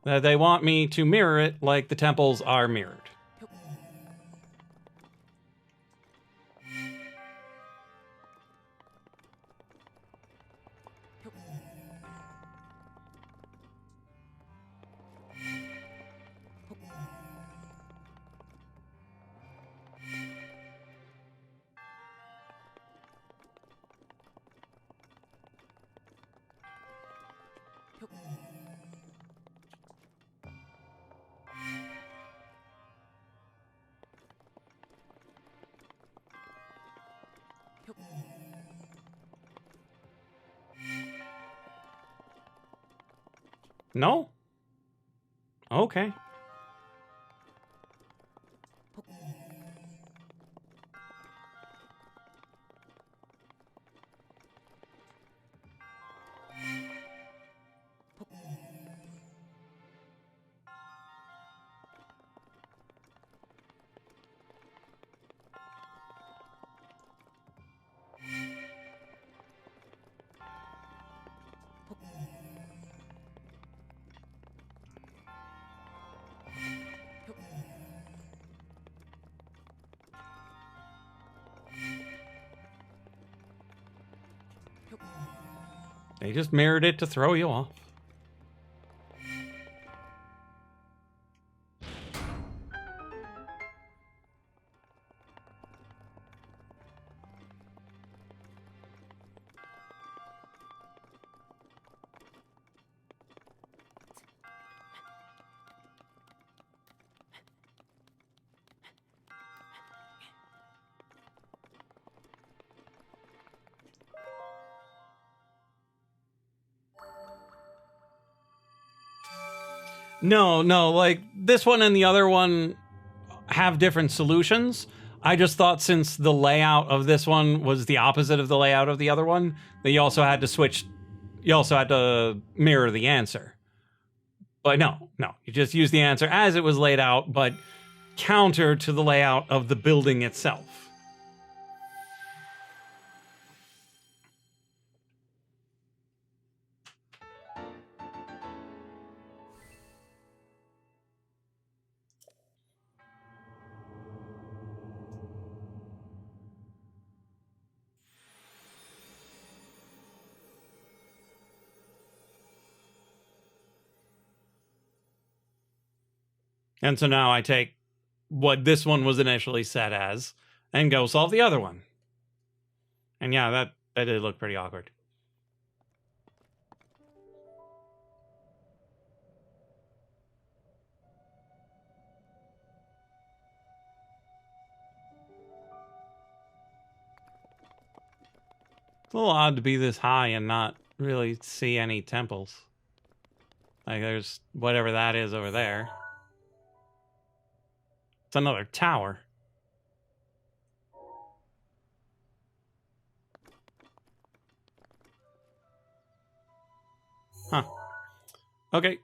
that they want me to mirror it like the temples are mirrored. No? Okay. They just mirrored it to throw you off. No, like this one and the other one have different solutions. I just thought since the layout of this one was the opposite of the layout of the other one, that you also had to mirror the answer. But no, you just use the answer as it was laid out, but counter to the layout of the building itself. And so now I take what this one was initially set as and go solve the other one. And yeah, that did look pretty awkward. It's a little odd to be this high and not really see any temples. Like, there's whatever that is over there. It's another tower. Huh. Okay.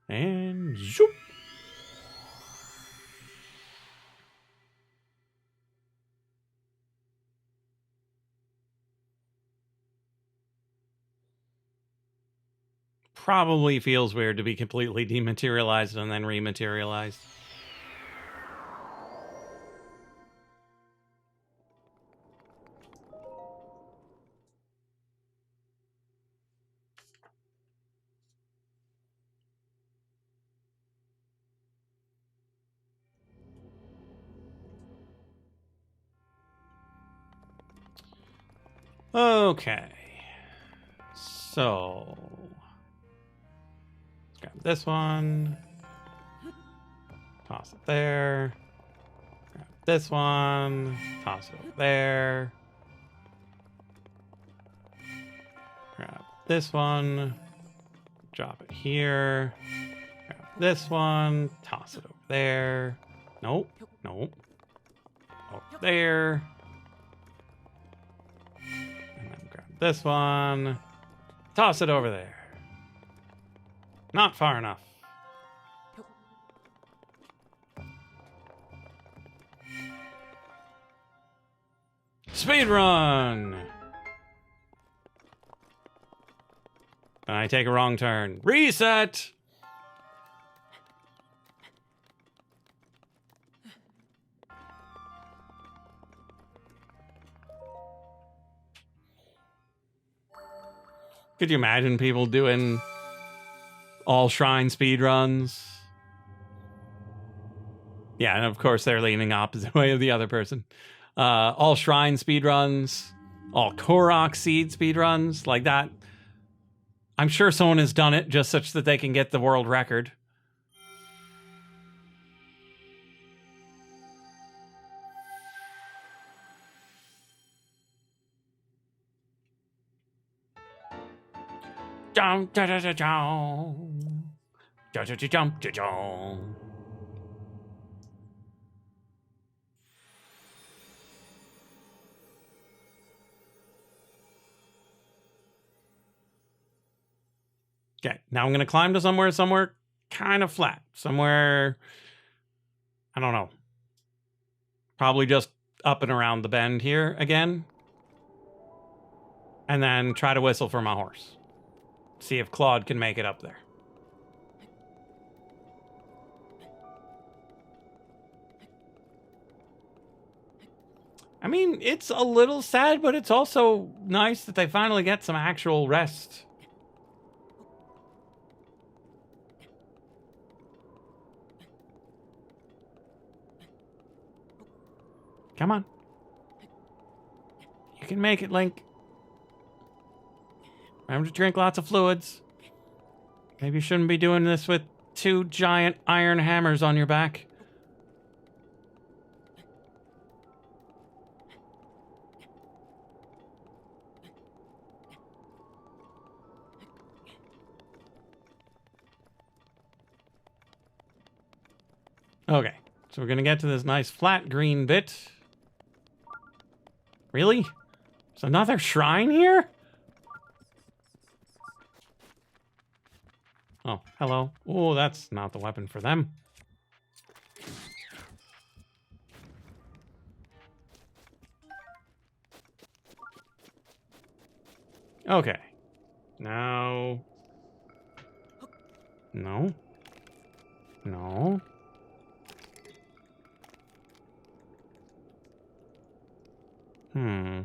And zoop. Probably feels weird to be completely dematerialized and then rematerialized. Okay. So let's grab this one. Toss it there. Grab this one. Toss it over there. Grab this one. Drop it here. Grab this one. Toss it over there. Nope. Nope. Over there. And then grab this one. Toss it over there. Not far enough. Speed run. And I take a wrong turn. Reset. Could you imagine people doing all shrine speed runs? Yeah, and of course they're leaning opposite way of the other person. All shrine speed runs, all Korok seed speed runs, like that. I'm sure someone has done it just such that they can get the world record. Jump, da da da jump, da da da jump, da jump. Okay, now I'm gonna climb to somewhere kind of flat, somewhere, I don't know, probably just up and around the bend here again, and then try to whistle for my horse. See if Claude can make it up there. I mean, it's a little sad, but it's also nice that they finally get some actual rest. Come on. You can make it, Link. Remember to drink lots of fluids. Maybe you shouldn't be doing this with 2 giant iron hammers on your back. Okay, so we're gonna get to this nice flat green bit. Really? There's another shrine here? Oh, hello. Oh, that's not the weapon for them. Okay. Now... No. No. Hmm.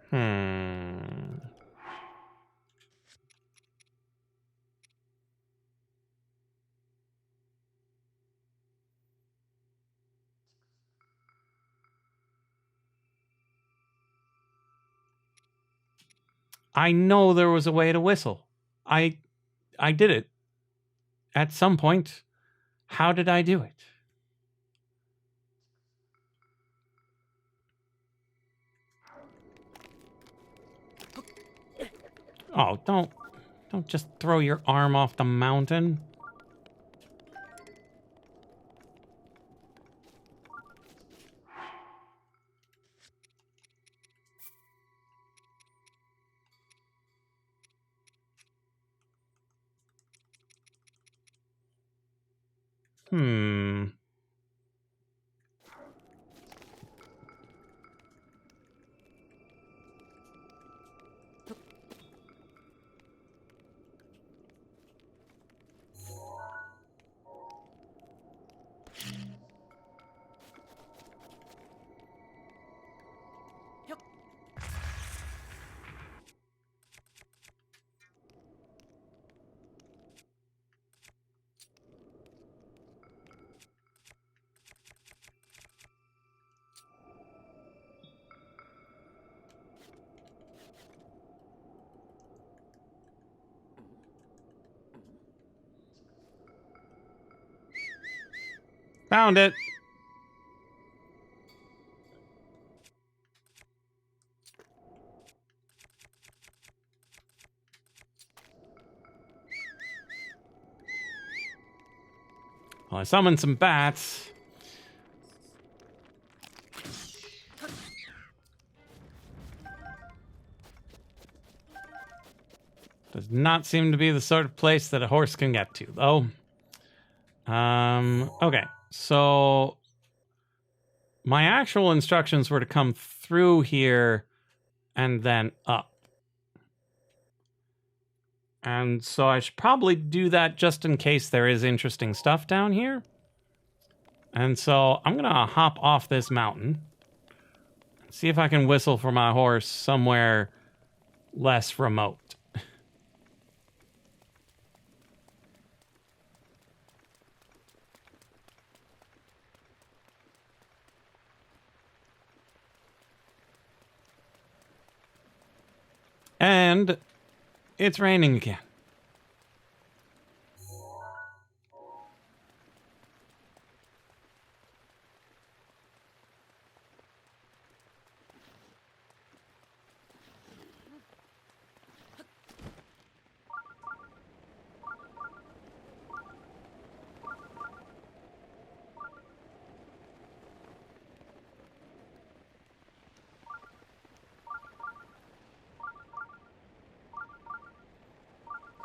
Hmm. I know there was a way to whistle. I did it at some point. How did I do it? Oh, don't just throw your arm off the mountain. Hmm. Found it. Well, I summoned some bats. Does not seem to be the sort of place that a horse can get to, though. Okay. So my actual instructions were to come through here and then up. And so I should probably do that just in case there is interesting stuff down here. And so I'm going to hop off this mountain. See if I can whistle for my horse somewhere less remote. And it's raining again.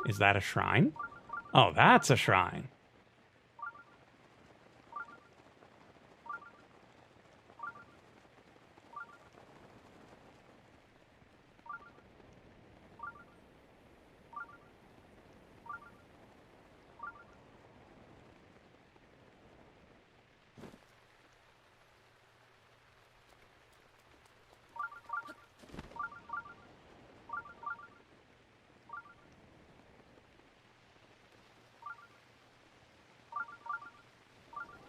Is that a shrine? Oh, that's a shrine.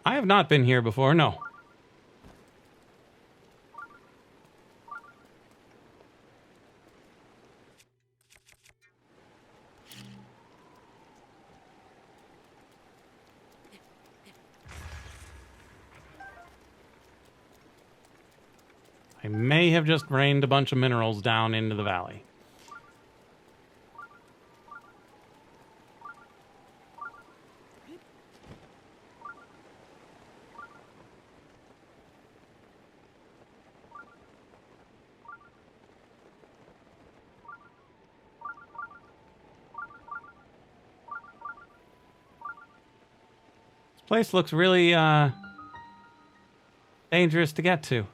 I have not been here before, no. I may have just rained a bunch of minerals down into the valley. This place looks really dangerous to get to.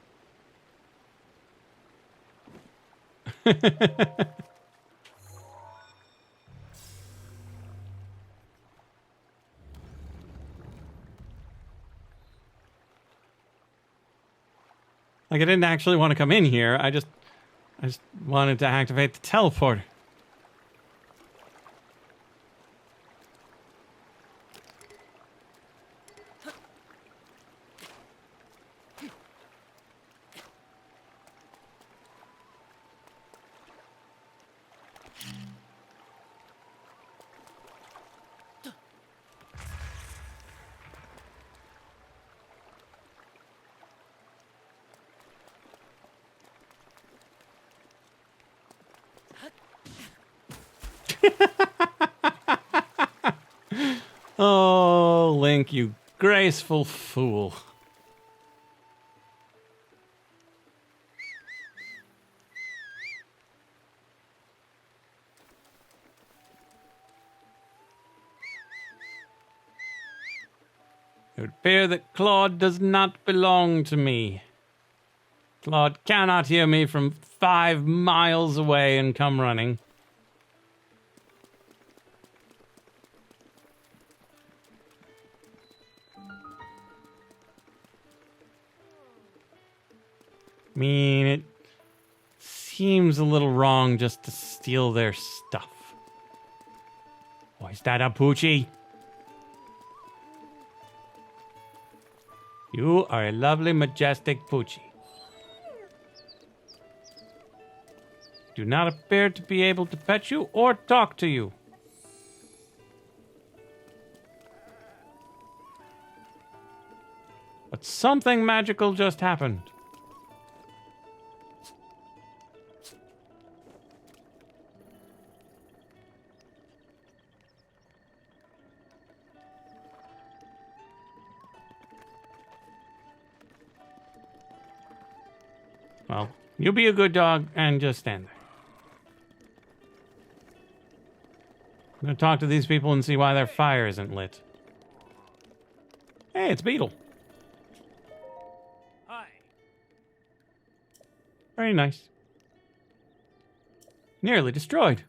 Like, I didn't actually want to come in here. I just wanted to activate the teleporter. Oh, Link, you graceful fool. It would appear that Claude does not belong to me. Claude cannot hear me from 5 miles away and come running. I mean, it seems a little wrong just to steal their stuff. Oh, is that a Poochie? You are a lovely, majestic Poochie. Do not appear to be able to pet you or talk to you. But something magical just happened. Well, you be a good dog and just stand there. I'm going to talk to these people and see why their fire isn't lit. Hey, it's Beetle. Hi. Very nice. Nearly destroyed.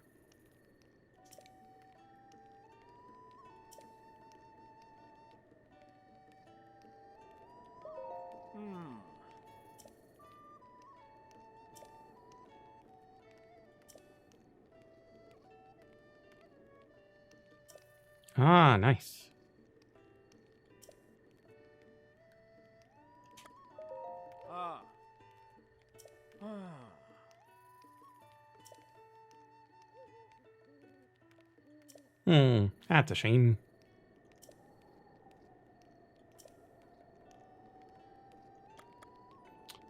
Ah, nice. Ah. That's a shame.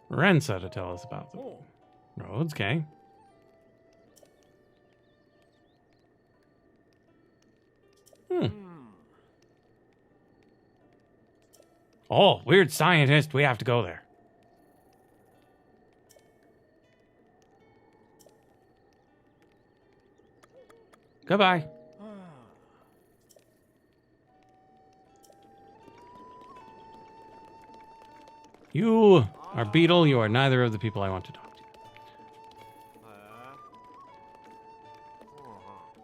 Rensa to tell us about the roads, okay. Oh, weird scientist. We have to go there. Goodbye. You are Beetle. You are neither of the people I want to talk to.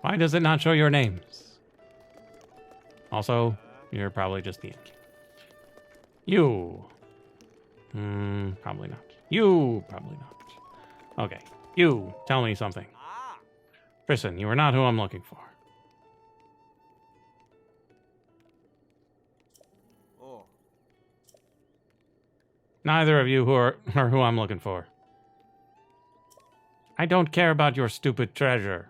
Why does it not show your names? Also, you're probably just the ink. You. Probably not. You. Probably not. Okay. You. Tell me something. Frisson, you are not who I'm looking for. Neither of you are who I'm looking for. I don't care about your stupid treasure.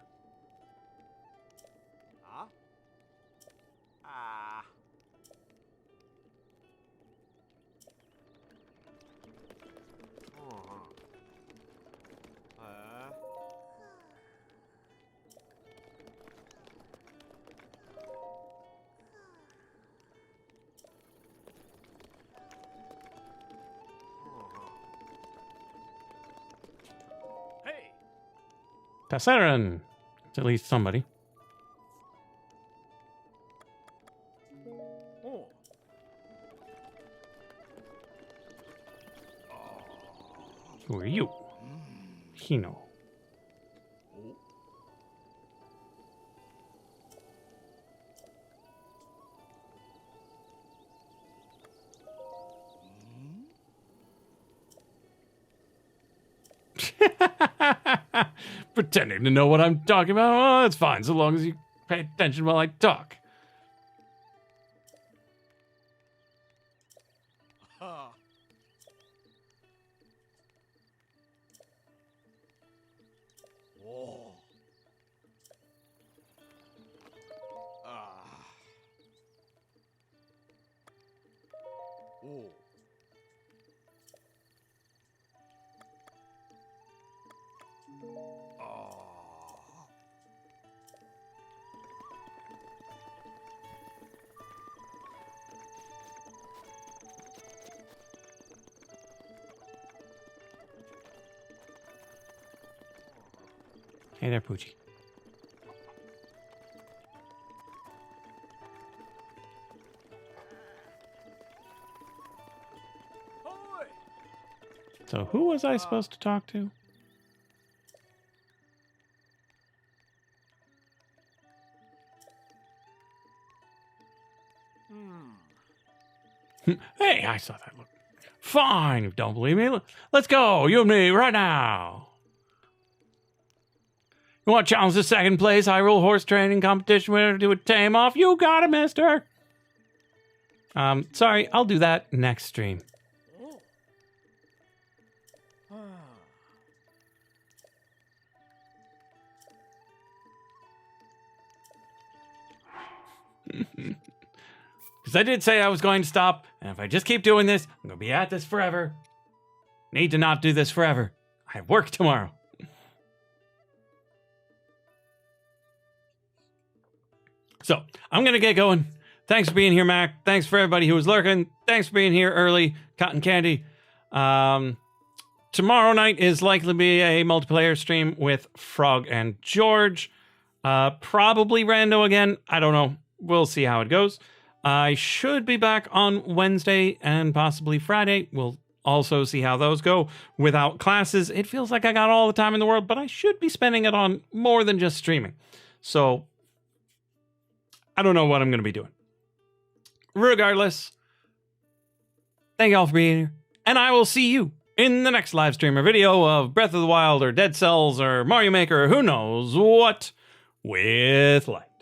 Hey. Tassaran! It's at least somebody. Oh. Who are you? Hino. Pretending to know what I'm talking about. Oh, it's fine, so long as you pay attention while I talk. Ah. Whoa. Ah. Oh. Ah. Hey there, Poochie. Ahoy! So who was I supposed to talk to? Hey, I saw that look. Fine, don't believe me. Let's go, you and me, right now. You want to challenge the second place Hyrule horse training competition winner to a tame off? You got it, mister. Sorry, I'll do that next stream. Oh. Ah. Because I did say I was going to stop, and if I just keep doing this, I'm going to be at this forever. Need to not do this forever. I have work tomorrow. So, I'm going to get going. Thanks for being here, Mac. Thanks for everybody who was lurking. Thanks for being here early, Cotton Candy. Tomorrow night is likely to be a multiplayer stream with Frog and George. Probably Rando again. I don't know. We'll see how it goes. I should be back on Wednesday and possibly Friday. We'll also see how those go without classes. It feels like I got all the time in the world, but I should be spending it on more than just streaming. So, I don't know what I'm going to be doing. Regardless, thank you all for being here, and I will see you in the next live stream or video of Breath of the Wild or Dead Cells or Mario Maker or who knows what with light.